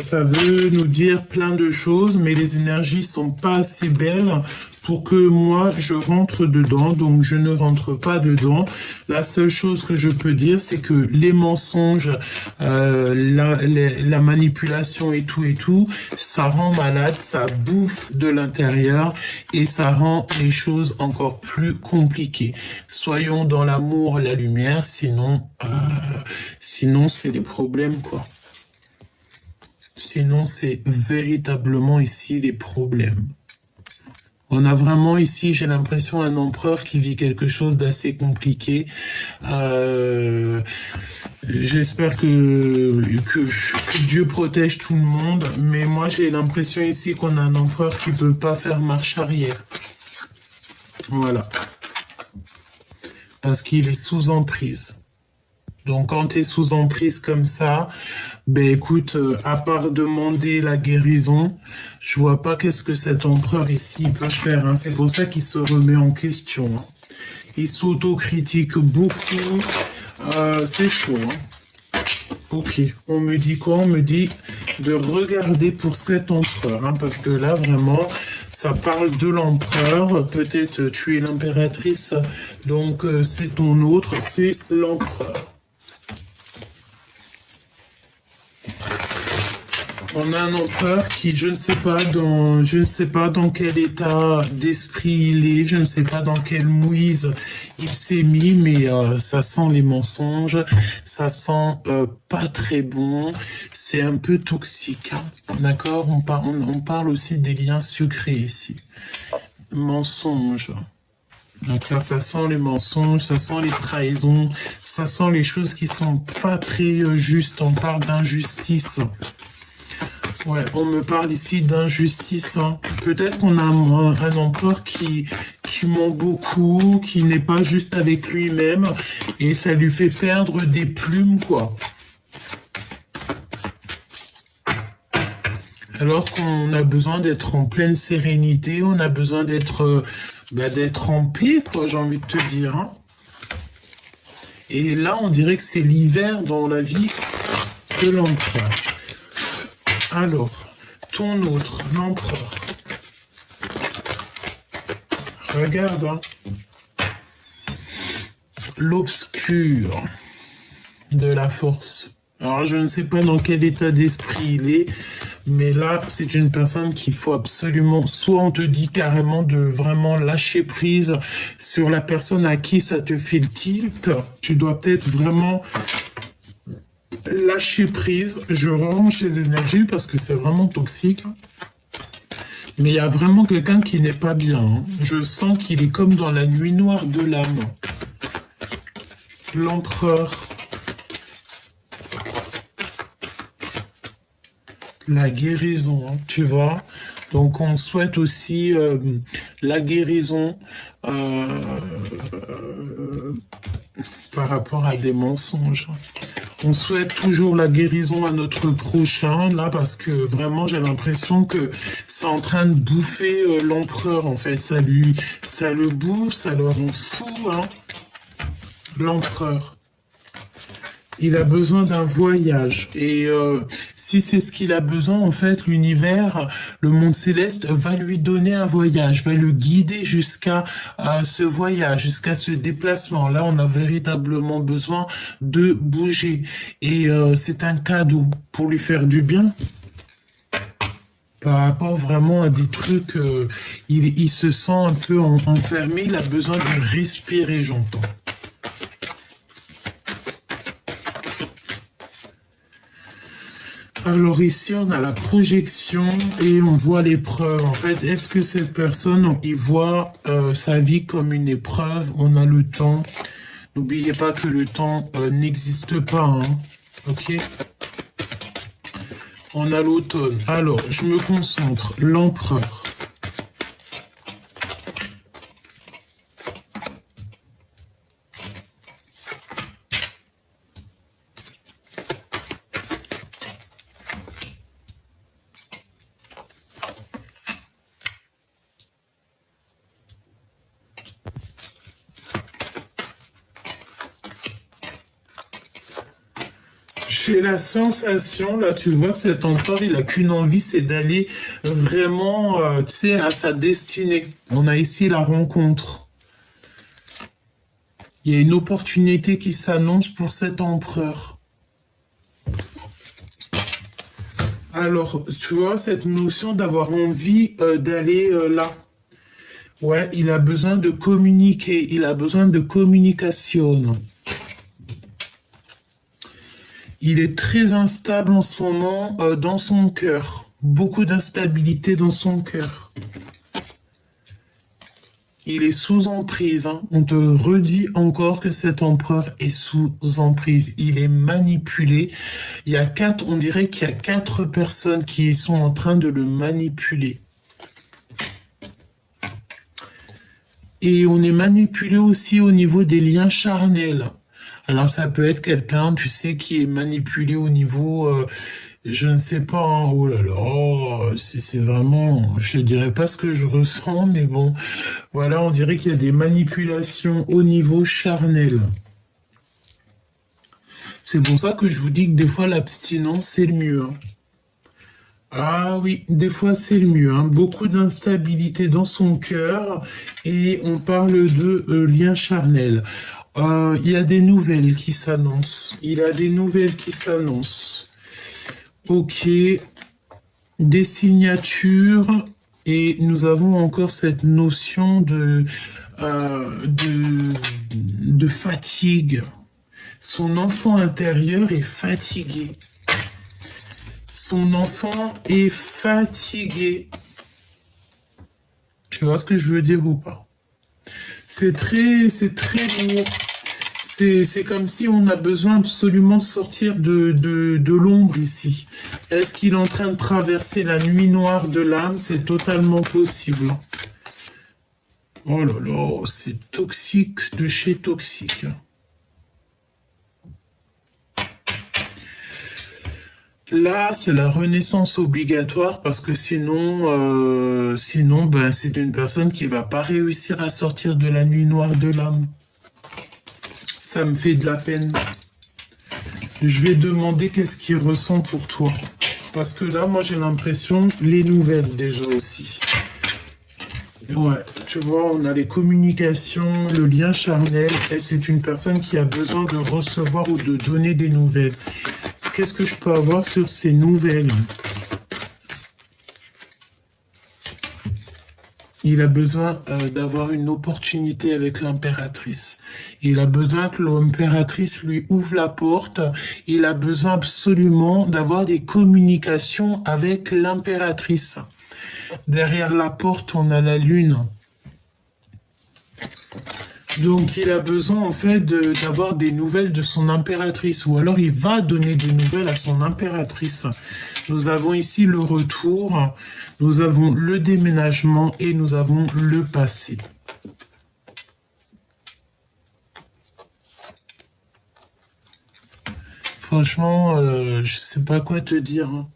S1: ça veut nous dire plein de choses, mais les énergies sont pas assez belles pour que moi je rentre dedans, donc je ne rentre pas dedans. La seule chose que je peux dire, c'est que les mensonges, la manipulation et tout, ça rend malade, ça bouffe de l'intérieur et ça rend les choses encore plus compliquées. Soyons dans l'amour, la lumière, sinon c'est des problèmes, quoi. Sinon, c'est véritablement ici les problèmes. On a vraiment ici, j'ai l'impression, un empereur qui vit quelque chose d'assez compliqué. J'espère que Dieu protège tout le monde, mais moi j'ai l'impression ici qu'on a un empereur qui peut pas faire marche arrière. Voilà. Parce qu'il est sous emprise. Donc quand tu es sous emprise comme ça, écoute, à part demander la guérison, je vois pas qu'est-ce que cet empereur ici peut faire. Hein. C'est pour ça qu'il se remet en question. Hein. Il s'autocritique beaucoup. C'est chaud. Hein. Ok, on me dit quoi? On me dit de regarder pour cet empereur. Hein, parce que là, vraiment, ça parle de l'empereur. Peut-être tu es l'impératrice, donc c'est ton autre, c'est l'empereur. On a un empereur qui, je ne sais pas dans quel état d'esprit il est, je ne sais pas dans quelle mouise il s'est mis, mais ça sent les mensonges, ça sent pas très bon, c'est un peu toxique, hein, d'accord? On parle aussi des liens secrets ici. Mensonges. D'accord, ça sent les mensonges, ça sent les trahisons, ça sent les choses qui sont pas très justes, on parle d'injustice. Ouais, on me parle ici d'injustice, hein. Peut-être qu'on a un empereur qui ment beaucoup, qui n'est pas juste avec lui-même, et ça lui fait perdre des plumes, quoi. Alors qu'on a besoin d'être en pleine sérénité, on a besoin d'être en paix, quoi, j'ai envie de te dire, hein. Et là, on dirait que c'est l'hiver dans la vie de l'empereur. Alors, ton autre, l'empereur. Regarde, hein. L'obscur de la force. Alors, je ne sais pas dans quel état d'esprit il est, mais là, c'est une personne qu'il faut absolument, soit on te dit carrément de vraiment lâcher prise sur la personne à qui ça te fait le tilt. Tu dois peut-être vraiment lâcher prise. Je range les énergies parce que c'est vraiment toxique. Mais il y a vraiment quelqu'un qui n'est pas bien, hein. Je sens qu'il est comme dans la nuit noire de l'âme. L'empereur. La guérison, hein, tu vois. Donc on souhaite aussi la guérison par rapport à des mensonges. On souhaite toujours la guérison à notre prochain, là, parce que vraiment, j'ai l'impression que c'est en train de bouffer l'empereur, en fait. Ça le bouffe, ça le rend fou, hein. L'empereur. Il a besoin d'un voyage. Et si c'est ce qu'il a besoin, en fait, l'univers, le monde céleste va lui donner un voyage, va le guider jusqu'à ce voyage, jusqu'à ce déplacement. Là, on a véritablement besoin de bouger. Et c'est un cadeau pour lui faire du bien. Par rapport vraiment à des trucs, il se sent un peu enfermé, il a besoin de respirer, j'entends. Alors ici, on a la projection et on voit l'épreuve. En fait, est-ce que cette personne, il voit sa vie comme une épreuve? On a le temps. N'oubliez pas que le temps n'existe pas, hein. Ok? On a l'automne. Alors, je me concentre. L'empereur. J'ai la sensation, là, tu vois, cet empereur, il a qu'une envie, c'est d'aller vraiment, tu sais, à sa destinée. On a ici la rencontre. Il y a une opportunité qui s'annonce pour cet empereur. Alors, tu vois, cette notion d'avoir envie d'aller là. Ouais, il a besoin de communiquer, il a besoin de communication. Il est très instable en ce moment dans son cœur. Beaucoup d'instabilité dans son cœur. Il est sous emprise, hein. On te redit encore que cet empereur est sous emprise. Il est manipulé. On dirait qu'il y a 4 personnes qui sont en train de le manipuler. Et on est manipulé aussi au niveau des liens charnels. Alors ça peut être quelqu'un, tu sais, qui est manipulé au niveau, je ne sais pas, hein, oh là là, c'est vraiment, je dirais pas ce que je ressens, mais bon, voilà, on dirait qu'il y a des manipulations au niveau charnel. C'est pour ça que je vous dis que des fois l'abstinence c'est le mieux, hein. Ah oui, des fois c'est le mieux, hein. Beaucoup d'instabilité dans son cœur et on parle de lien charnel. Il y a des nouvelles qui s'annoncent. Il a des nouvelles qui s'annoncent. Ok. Des signatures. Et nous avons encore cette notion de fatigue. Son enfant intérieur est fatigué. Son enfant est fatigué. Tu vois ce que je veux dire ou pas? C'est très lourd. C'est comme si on a besoin absolument de sortir de l'ombre ici. Est-ce qu'il est en train de traverser la nuit noire de l'âme? C'est totalement possible. Oh là là, c'est toxique de chez toxique. Là, c'est la renaissance obligatoire parce que sinon, ben, c'est une personne qui va pas réussir à sortir de la nuit noire de l'âme. Ça me fait de la peine. Je vais demander qu'est-ce qu'il ressent pour toi. Parce que là, moi, j'ai l'impression, les nouvelles déjà aussi. Ouais, tu vois, on a les communications, le lien charnel, et c'est une personne qui a besoin de recevoir ou de donner des nouvelles. Qu'est-ce que je peux avoir sur ces nouvelles? Il a besoin d'avoir une opportunité avec l'impératrice. Il a besoin que l'impératrice lui ouvre la porte. Il a besoin absolument d'avoir des communications avec l'impératrice. Derrière la porte, on a la lune. Donc il a besoin en fait d'avoir des nouvelles de son impératrice, ou alors il va donner des nouvelles à son impératrice. Nous avons ici le retour, nous avons le déménagement et nous avons le passé. Franchement, je sais pas quoi te dire, hein.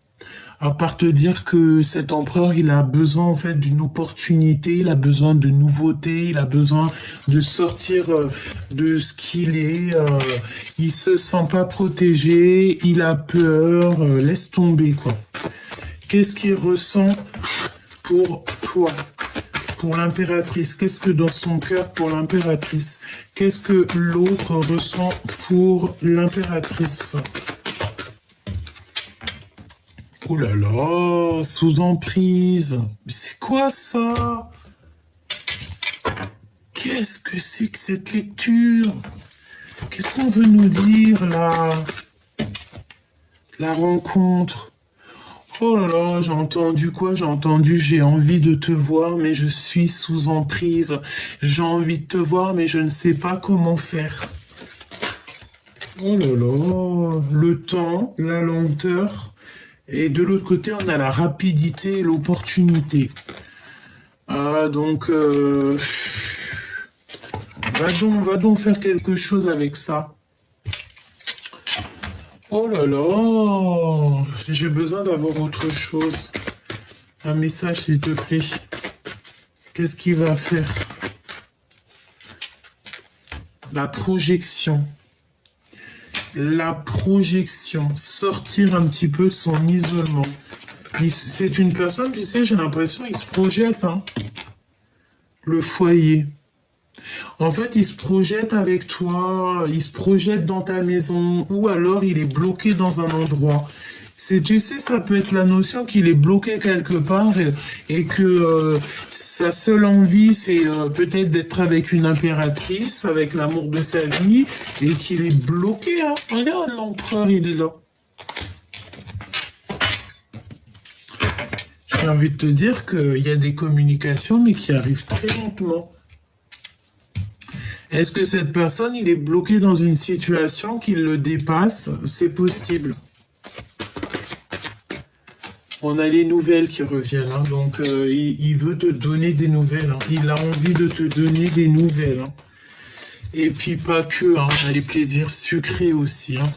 S1: À part te dire que cet empereur, il a besoin en fait d'une opportunité, il a besoin de nouveautés, il a besoin de sortir de ce qu'il est. Il se sent pas protégé, il a peur, laisse tomber quoi. Qu'est-ce qu'il ressent pour toi, pour l'impératrice? Qu'est-ce que dans son cœur pour l'impératrice? Qu'est-ce que l'autre ressent pour l'impératrice? Oh là là, sous emprise. Mais c'est quoi ça? Qu'est-ce que c'est que cette lecture? Qu'est-ce qu'on veut nous dire là? La rencontre. Oh là là, j'ai entendu quoi? J'ai entendu j'ai envie de te voir, mais je suis sous emprise. J'ai envie de te voir, mais je ne sais pas comment faire. Oh là là, le temps, la lenteur. Et de l'autre côté, on a la rapidité et l'opportunité. Donc, va donc faire quelque chose avec ça. Oh là là, j'ai besoin d'avoir autre chose. Un message, s'il te plaît. Qu'est-ce qu'il va faire? La projection. La projection, sortir un petit peu de son isolement. C'est une personne, tu sais, j'ai l'impression, il se projette, hein. Le foyer. En fait, il se projette avec toi, il se projette dans ta maison, ou alors il est bloqué dans un endroit. Tu sais, ça peut être la notion qu'il est bloqué quelque part et que sa seule envie, c'est peut-être d'être avec une impératrice, avec l'amour de sa vie, et qu'il est bloqué, hein. Regarde, l'empereur, il est là. J'ai envie de te dire qu'il y a des communications, mais qui arrivent très lentement. Est-ce que cette personne, il est bloqué dans une situation qui le dépasse? C'est possible. On a les nouvelles qui reviennent, hein. Donc il veut te donner des nouvelles, hein. Il a envie de te donner des nouvelles, hein. Et puis pas que, hein. On a les plaisirs sucrés aussi, hein.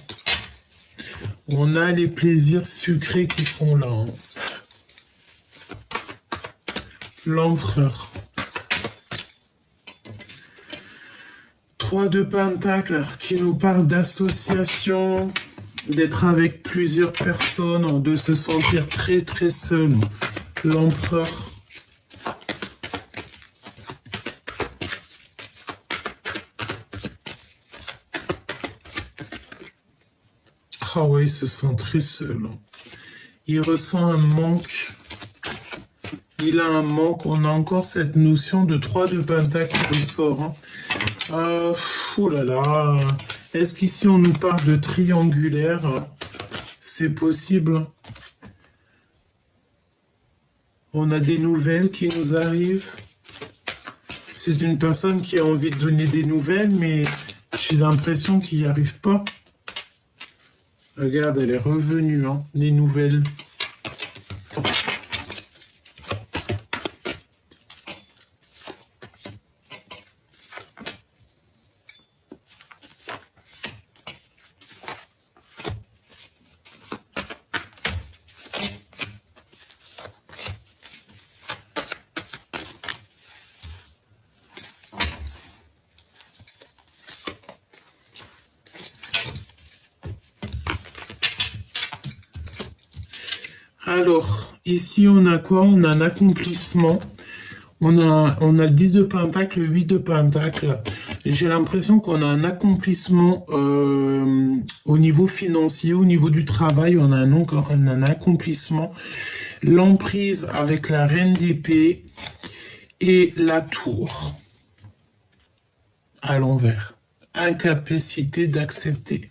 S1: On a les plaisirs sucrés qui sont là, hein. L'empereur. 3 de Pentacles qui nous parle d'association, d'être avec plusieurs personnes, de se sentir très très seul. L'empereur. Ah ouais, il se sent très seul. Il ressent un manque. Il a un manque. On a encore cette notion de 3 de Pentacles qui ressort, hein. Oh là là. Est-ce qu'ici on nous parle de triangulaire? C'est possible. On a des nouvelles qui nous arrivent. C'est une personne qui a envie de donner des nouvelles, mais J'ai l'impression qu'il n'y arrive pas. Regarde, elle est revenue, hein, les nouvelles. Alors, ici, on a quoi? On a un accomplissement. On a le 10 de pentacle, le 8 de pentacle. J'ai l'impression qu'on a un accomplissement au niveau financier, au niveau du travail. On a encore un accomplissement. L'emprise avec la reine d'épée et la tour à l'envers. Incapacité d'accepter.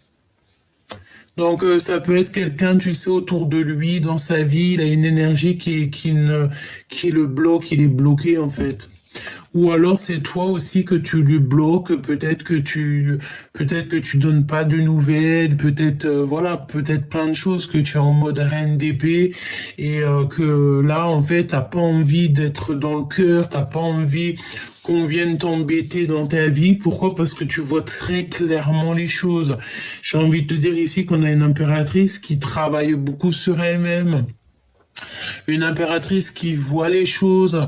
S1: Donc ça peut être quelqu'un, tu sais, autour de lui, dans sa vie, il a une énergie qui le bloque, il est bloqué en fait. Ou alors c'est toi aussi que tu lui bloques, peut-être que tu donnes pas de nouvelles, peut-être voilà, peut-être plein de choses que tu es en mode reine d'épée et que là en fait t'as pas envie d'être dans le cœur, t'as pas envie qu'on vienne t'embêter dans ta vie. Pourquoi? Parce que tu vois très clairement les choses. J'ai envie de te dire ici qu'on a une impératrice qui travaille beaucoup sur elle-même. Une impératrice qui voit les choses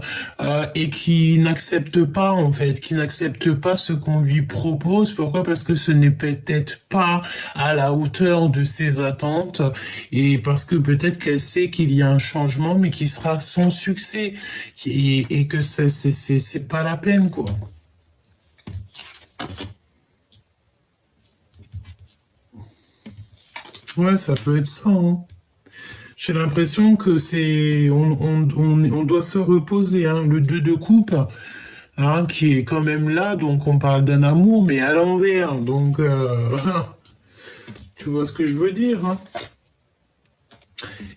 S1: et qui n'accepte pas en fait, qui n'accepte pas ce qu'on lui propose. Pourquoi? Parce que ce n'est peut-être pas à la hauteur de ses attentes et parce que peut-être qu'elle sait qu'il y a un changement mais qui sera sans succès et que c'est pas la peine quoi. Ouais, ça peut être ça, hein. J'ai l'impression que on doit se reposer, hein. Le 2 de coupe, hein, qui est quand même là, donc on parle d'un amour, mais à l'envers. Donc, tu vois ce que je veux dire, hein.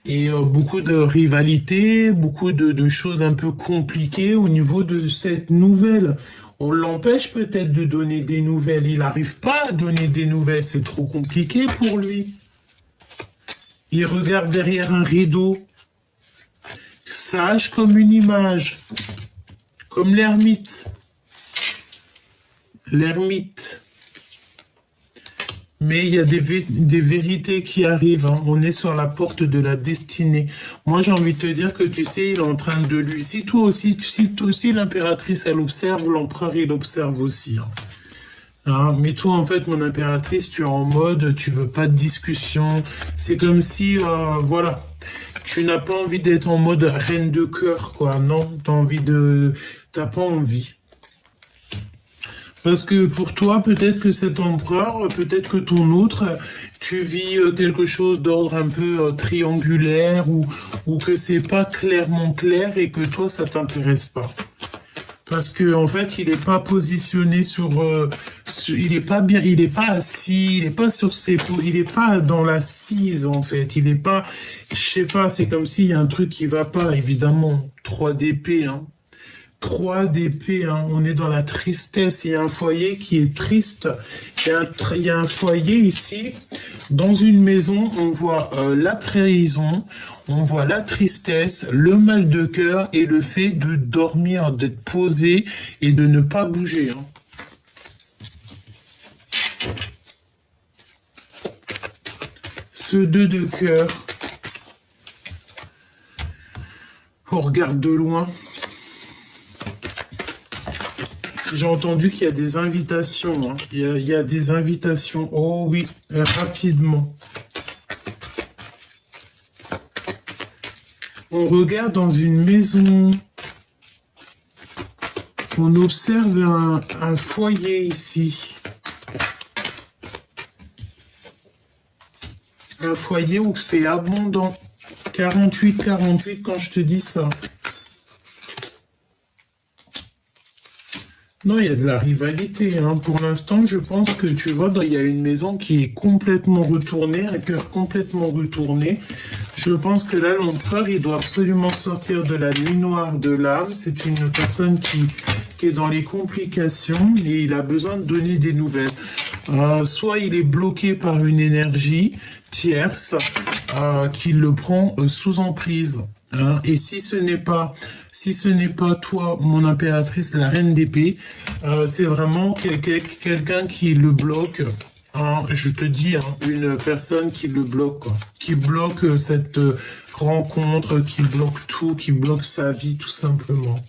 S1: Et beaucoup de rivalité, beaucoup de choses un peu compliquées au niveau de cette nouvelle. On l'empêche peut-être de donner des nouvelles. Il n'arrive pas à donner des nouvelles, c'est trop compliqué pour lui. Il regarde derrière un rideau, sage comme une image, comme l'ermite. L'ermite. Mais il y a des vérités qui arrivent, hein. On est sur la porte de la destinée. Moi, j'ai envie de te dire que, tu sais, il est en train de lui. Si toi aussi l'impératrice, elle observe, l'empereur, il observe aussi, hein. Hein, mais toi, en fait, mon impératrice, tu es en mode, tu veux pas de discussion. C'est comme si, voilà, tu n'as pas envie d'être en mode reine de cœur, quoi. Non, t'as pas envie. Parce que pour toi, peut-être que cet empereur, peut-être que ton autre, tu vis quelque chose d'ordre un peu triangulaire ou que c'est pas clairement clair et que toi, ça t'intéresse pas. Parce que en fait, il n'est pas positionné il est pas bien, il est pas assis, il est pas sur il est pas dans l'assise en fait. Il est pas, je sais pas, c'est comme s'il y a un truc qui va pas. Évidemment, 3 d'épée, hein. 3 d'épée, hein. On est dans la tristesse. Il y a un foyer qui est triste. Il y a un foyer ici. Dans une maison, on voit la trahison, on voit la tristesse, le mal de cœur et le fait de dormir, d'être posé et de ne pas bouger, hein. Ce 2 de cœur, on regarde de loin. J'ai entendu qu'il y a des invitations, hein. Il y a des invitations. Oh oui, rapidement. On regarde dans une maison. On observe un foyer ici. Un foyer où c'est abondant. 48 quand je te dis ça. Non, il y a de la rivalité, hein. Pour l'instant, je pense que tu vois, il y a une maison qui est complètement retournée, un cœur complètement retourné. Je pense que là, l'empereur, il doit absolument sortir de la nuit noire de l'âme. C'est une personne qui est dans les complications et il a besoin de donner des nouvelles. soit il est bloqué par une énergie tierce qui le prend sous emprise. Hein. Et si ce n'est pas toi, mon impératrice, la reine d'épée, c'est vraiment quelqu'un qui le bloque. Hein, je te dis, hein, une personne qui le bloque, quoi. Qui bloque cette rencontre, qui bloque tout, qui bloque sa vie, tout simplement.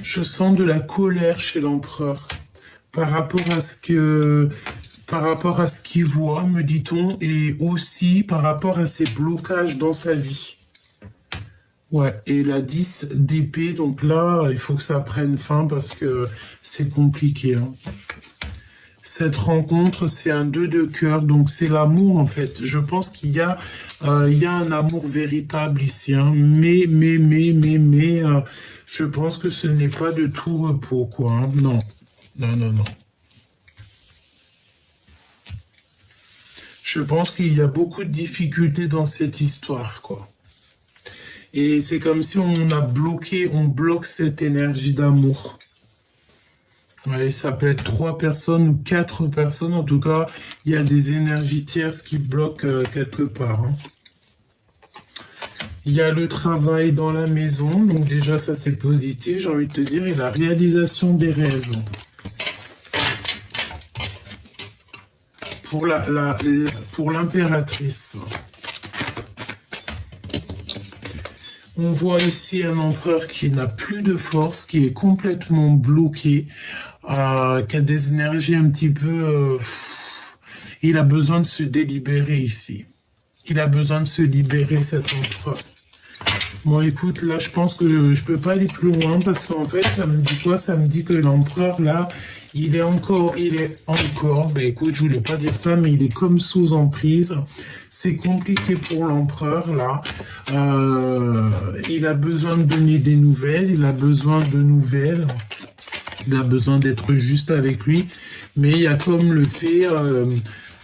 S1: Je sens de la colère chez l'empereur par rapport à ce qu'il voit, me dit-on, et aussi par rapport à ses blocages dans sa vie. Ouais, et la 10 d'épée, donc là, il faut que ça prenne fin parce que c'est compliqué. Hein. Cette rencontre, c'est un 2 de cœur, donc c'est l'amour en fait. Je pense qu'il y a un amour véritable ici, hein. Mais, je pense que ce n'est pas de tout repos, quoi. Hein. Non, non. Je pense qu'il y a beaucoup de difficultés dans cette histoire, quoi. Et c'est comme si on bloque cette énergie d'amour. Ouais, ça peut être 3 personnes ou 4 personnes. En tout cas, il y a des énergies tierces qui bloquent quelque part. Hein. Il y a le travail dans la maison. Donc déjà, ça c'est positif, j'ai envie de te dire. Et la réalisation des rêves. Pour l'impératrice. On voit ici un empereur qui n'a plus de force, qui est complètement bloqué, qui a des énergies un petit peu... il a besoin de se délibérer ici. Il a besoin de se libérer, cet empereur. Bon, écoute, là, je pense que je peux pas aller plus loin parce qu'en fait, ça me dit quoi? Ça me dit que l'empereur, là, il est encore, ben écoute, je voulais pas dire ça, mais il est comme sous emprise. C'est compliqué pour l'empereur, là. Il a besoin de donner des nouvelles, il a besoin de nouvelles. Il a besoin d'être juste avec lui. Mais il y a comme le fait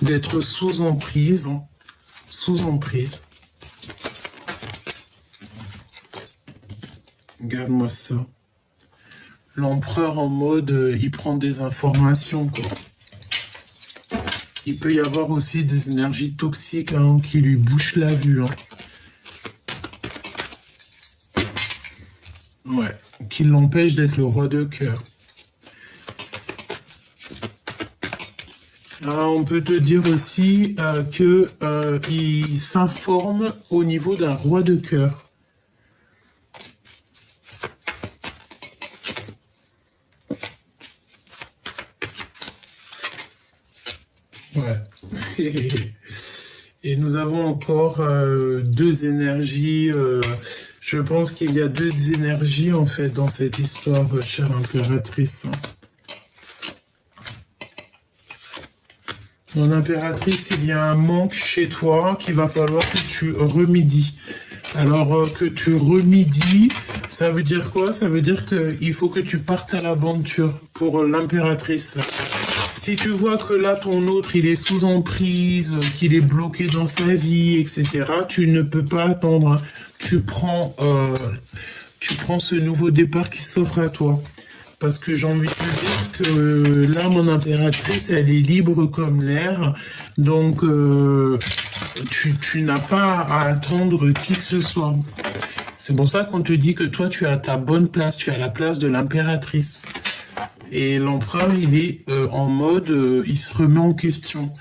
S1: d'être sous emprise. Sous emprise. Regarde-moi ça. L'empereur en mode, il prend des informations, quoi. Il peut y avoir aussi des énergies toxiques hein, qui lui bouchent la vue. Hein. Ouais, qui l'empêchent d'être le roi de cœur. On peut te dire aussi qu'il s'informe au niveau d'un roi de cœur. Ouais. Et nous avons encore 2 énergies. Je pense qu'il y a 2 énergies en fait dans cette histoire, chère impératrice. Mon impératrice, il y a un manque chez toi qu'il va falloir que tu remédies. Alors que tu remédies, ça veut dire quoi? Ça veut dire qu'il faut que tu partes à l'aventure pour l'impératrice. Si tu vois que là, ton autre, il est sous emprise, qu'il est bloqué dans sa vie, etc., tu ne peux pas attendre. Hein. Tu prends ce nouveau départ qui s'offre à toi. Parce que j'ai envie de te dire que là, mon impératrice, elle est libre comme l'air. Donc, tu n'as pas à attendre qui que ce soit. C'est pour ça qu'on te dit que toi, tu as ta bonne place. Tu as la place de l'impératrice. Et l'empereur, il est en mode, il se remet en question.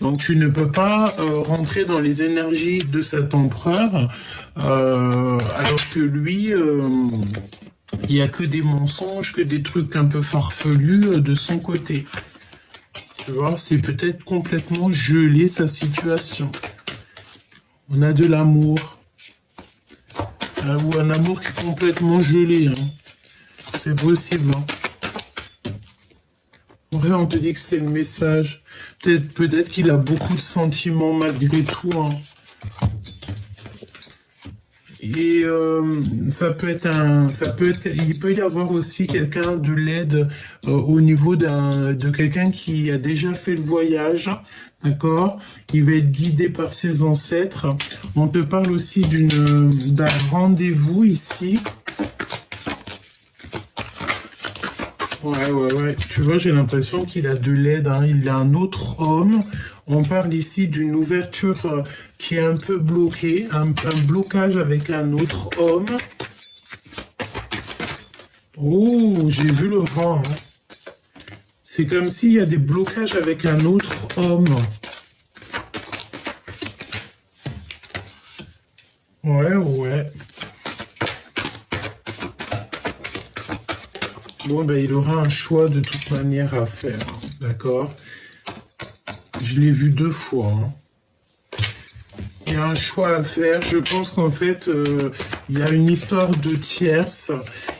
S1: Donc tu ne peux pas rentrer dans les énergies de cet empereur, alors que lui, il n'y a que des mensonges, que des trucs un peu farfelus de son côté. Tu vois, c'est peut-être complètement gelé sa situation. On a de l'amour. Ou un amour qui est complètement gelé. Hein. C'est possible. Hein. En vrai, on te dit que c'est le message. Peut-être qu'il a beaucoup de sentiments malgré tout. Hein. Et il peut y avoir aussi quelqu'un de l'aide au niveau de quelqu'un qui a déjà fait le voyage, d'accord? Qui va être guidé par ses ancêtres. On te parle aussi d'un rendez-vous ici. Ouais. Tu vois, j'ai l'impression qu'il a de l'aide, hein. Il a un autre homme. On parle ici d'une ouverture qui est un peu bloquée, un blocage avec un autre homme. Oh, j'ai vu le rang, hein. C'est comme s'il y a des blocages avec un autre homme. Ouais. Bon, ben, il aura un choix de toute manière à faire, d'accord? Je l'ai vu 2 fois, hein. Il y a un choix à faire. Je pense qu'en fait, il y a une histoire de tierce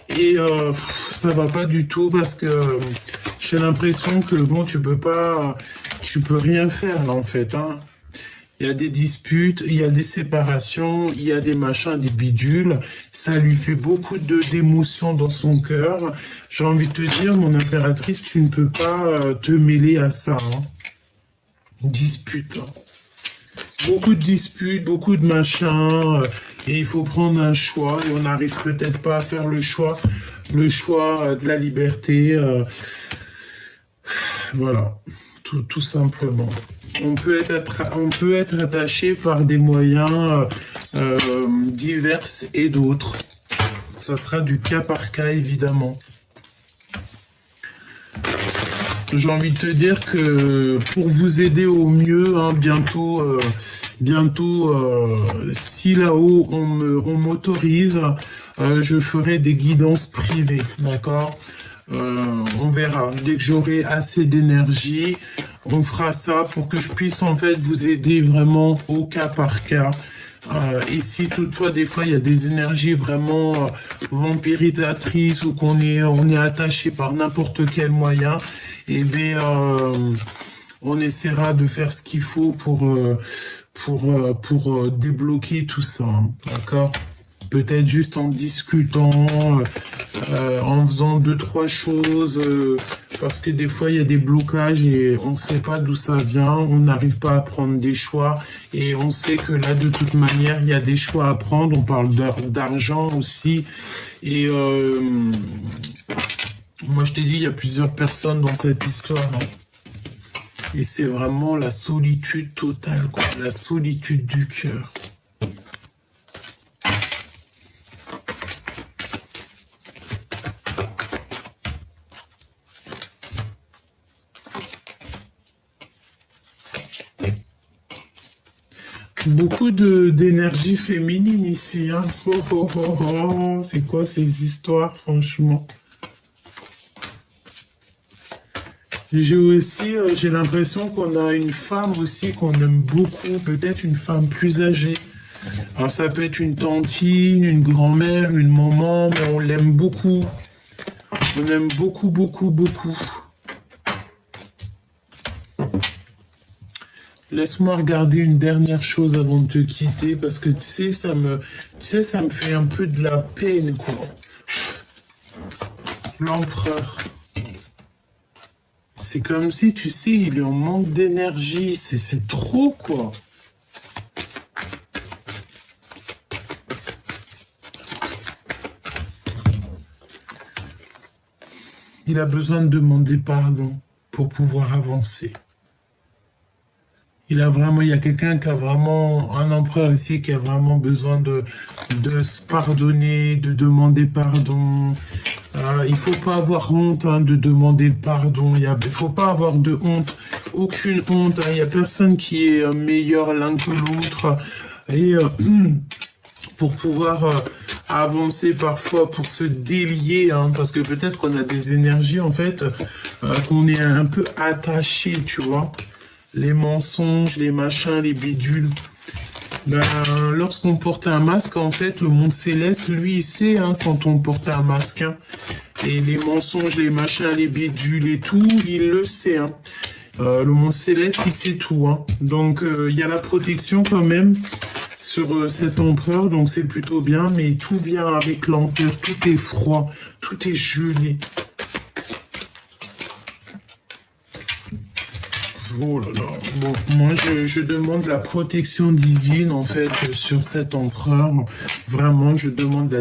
S1: et ça va pas du tout parce que j'ai l'impression que bon, tu peux rien faire là en fait, hein. Il y a des disputes, il y a des séparations, il y a des machins, des bidules. Ça lui fait beaucoup d'émotions dans son cœur. J'ai envie de te dire, mon impératrice, tu ne peux pas te mêler à ça, hein. Dispute, hein. Beaucoup de disputes, beaucoup de machins, et il faut prendre un choix, et on n'arrive peut-être pas à faire le choix de la liberté. Voilà, tout simplement. On peut être attaché par des moyens divers et d'autres. Ça sera du cas par cas, évidemment. J'ai envie de te dire que pour vous aider au mieux, hein, bientôt, si là-haut on m'autorise, je ferai des guidances privées, d'accord? On verra. Dès que j'aurai assez d'énergie, on fera ça pour que je puisse en fait vous aider vraiment au cas par cas. Et si toutefois des fois il y a des énergies vraiment vampirisatrices ou on est attaché par n'importe quel moyen, et bien on essaiera de faire ce qu'il faut pour débloquer tout ça, hein, d'accord? Peut-être juste en discutant, en faisant 2-3 choses, parce que des fois il y a des blocages et on ne sait pas d'où ça vient, on n'arrive pas à prendre des choix et on sait que là de toute manière il y a des choix à prendre, on parle d'argent aussi et moi je t'ai dit il y a plusieurs personnes dans cette histoire, hein. Et c'est vraiment la solitude totale, quoi, la solitude du cœur. Beaucoup d'énergie féminine ici, hein. Oh. C'est quoi ces histoires, franchement? J'ai l'impression qu'on a une femme aussi qu'on aime beaucoup, peut-être une femme plus âgée. Alors ça peut être une tantine, une grand-mère, une maman, mais on l'aime beaucoup. On aime beaucoup. Laisse-moi regarder une dernière chose avant de te quitter, parce que tu sais, ça me fait un peu de la peine, quoi. L'empereur. C'est comme si, tu sais, il est en manque d'énergie. C'est trop, quoi. Il a besoin de demander pardon pour pouvoir avancer. Il y a quelqu'un qui a vraiment, un empereur ici qui a vraiment besoin de se pardonner, de demander pardon. Il faut pas avoir honte, hein, de demander le pardon. Il faut pas avoir de honte, aucune honte, hein. Il y a personne qui est meilleur l'un que l'autre. Et pour pouvoir avancer parfois, pour se délier, hein, parce que peut-être qu'on a des énergies en fait, qu'on est un peu attaché, tu vois. Les mensonges, les machins, les bidules. Ben, lorsqu'on porte un masque, en fait, le monde céleste, lui, il sait, hein, quand on porte un masque, hein. Et les mensonges, les machins, les bidules et tout, il le sait, hein. Le monde céleste, il sait tout, hein. Donc, il y a la protection quand même. sur cet empereur, donc c'est plutôt bien, mais tout vient avec lenteur, tout est froid, tout est gelé. Oh là là. Bon, moi je demande la protection divine en fait sur cet empereur. Vraiment, je demande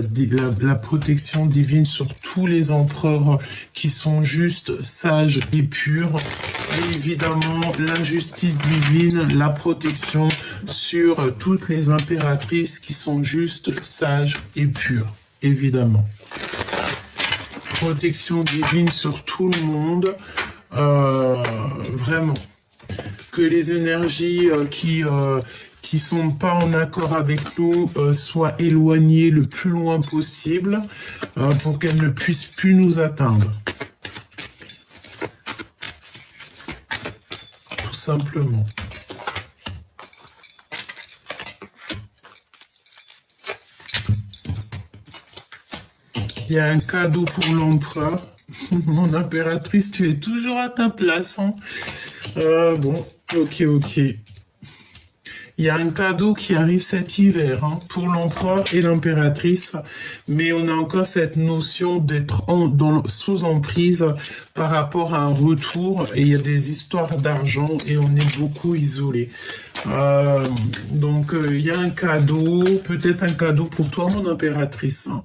S1: la protection divine sur tous les empereurs qui sont juste sages et purs. Et évidemment, l'injustice divine, la protection sur toutes les impératrices qui sont juste sages et pures. Évidemment. Protection divine sur tout le monde. Vraiment. Que les énergies qui sont pas en accord avec nous soient éloignées le plus loin possible pour qu'elles ne puissent plus nous atteindre. Tout simplement. Il y a un cadeau pour l'empereur. Mon impératrice, tu es toujours à ta place, hein. Bon, ok. Il y a un cadeau qui arrive cet hiver hein, pour l'empereur et l'impératrice, mais on a encore cette notion d'être sous emprise par rapport à un retour, et il y a des histoires d'argent et on est beaucoup isolé. Donc il y a un cadeau, peut-être un cadeau pour toi mon impératrice. Hein.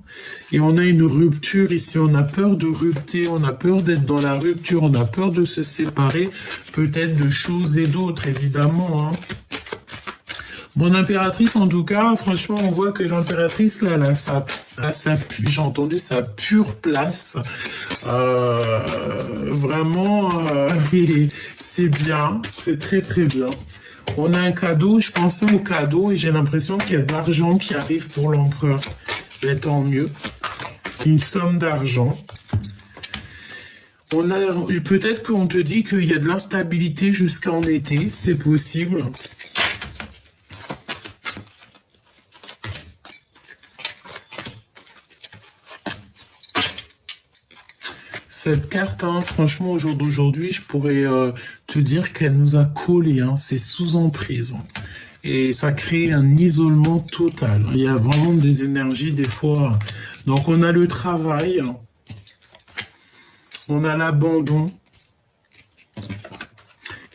S1: Et on a une rupture ici, on a peur de rupter, on a peur d'être dans la rupture, on a peur de se séparer, peut-être de choses et d'autres évidemment. Hein. Mon impératrice, en tout cas, franchement, on voit que l'impératrice, là, j'ai entendu sa pure place. Vraiment, c'est bien, c'est très très bien. On a un cadeau, je pensais au cadeau et j'ai l'impression qu'il y a de l'argent qui arrive pour l'empereur. Mais tant mieux. Une somme d'argent. Peut-être qu'on te dit qu'il y a de l'instabilité jusqu'en été, c'est possible. Cette carte, hein, franchement, au jour d'aujourd'hui, je pourrais te dire qu'elle nous a collés, hein, c'est sous emprise. Et ça crée un isolement total. Il y a vraiment des énergies, des fois. Donc, on a le travail, on a l'abandon,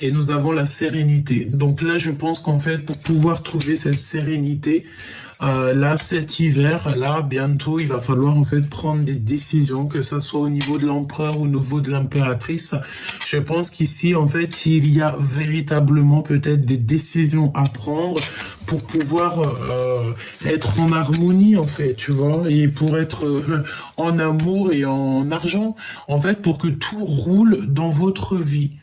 S1: et nous avons la sérénité. Donc là, je pense qu'en fait, pour pouvoir trouver cette sérénité, là, cet hiver, là, bientôt, il va falloir en fait prendre des décisions, que ce soit au niveau de l'empereur ou au niveau de l'impératrice. Je pense qu'ici, en fait, il y a véritablement peut-être des décisions à prendre pour pouvoir être en harmonie, en fait, tu vois, et pour être en amour et en argent, en fait, pour que tout roule dans votre vie.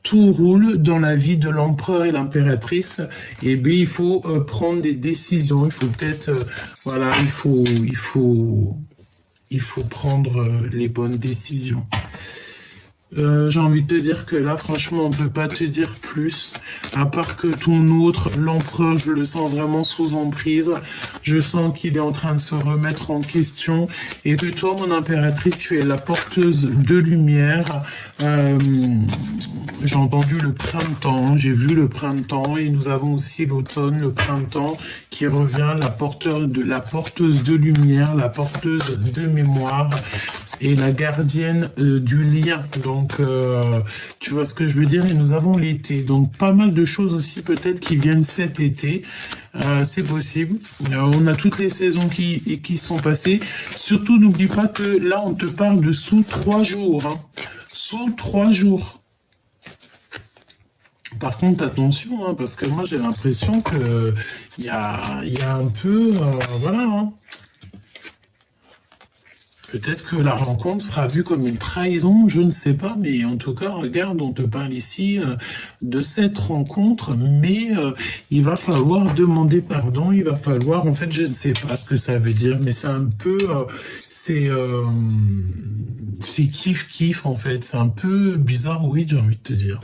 S1: Tout roule dans la vie de l'empereur et l'impératrice, et bien il faut prendre des décisions, il faut peut-être, voilà, il faut prendre les bonnes décisions. J'ai envie de te dire que là, franchement, on peut pas te dire plus, à part que ton autre, l'empereur, je le sens vraiment sous emprise, je sens qu'il est en train de se remettre en question, et que toi, mon impératrice, tu es la porteuse de lumière. J'ai entendu le printemps, j'ai vu le printemps, et nous avons aussi l'automne, le printemps, qui revient, la porteuse de lumière, la porteuse de mémoire, et la gardienne du lien. Donc, tu vois ce que je veux dire. Et nous avons l'été. Donc, pas mal de choses aussi peut-être qui viennent cet été. C'est possible. On a toutes les saisons qui sont passées. Surtout, n'oublie pas que là, on te parle de sous 3 jours. Hein. Sous 3 jours. Par contre, attention, hein, parce que moi, j'ai l'impression que il y a un peu... voilà, hein. Peut-être que la rencontre sera vue comme une trahison, je ne sais pas, mais en tout cas, regarde, on te parle ici de cette rencontre, mais il va falloir demander pardon, il va falloir, en fait, je ne sais pas ce que ça veut dire, mais c'est un peu, c'est kiff-kiff, en fait, c'est un peu bizarre, oui, j'ai envie de te dire.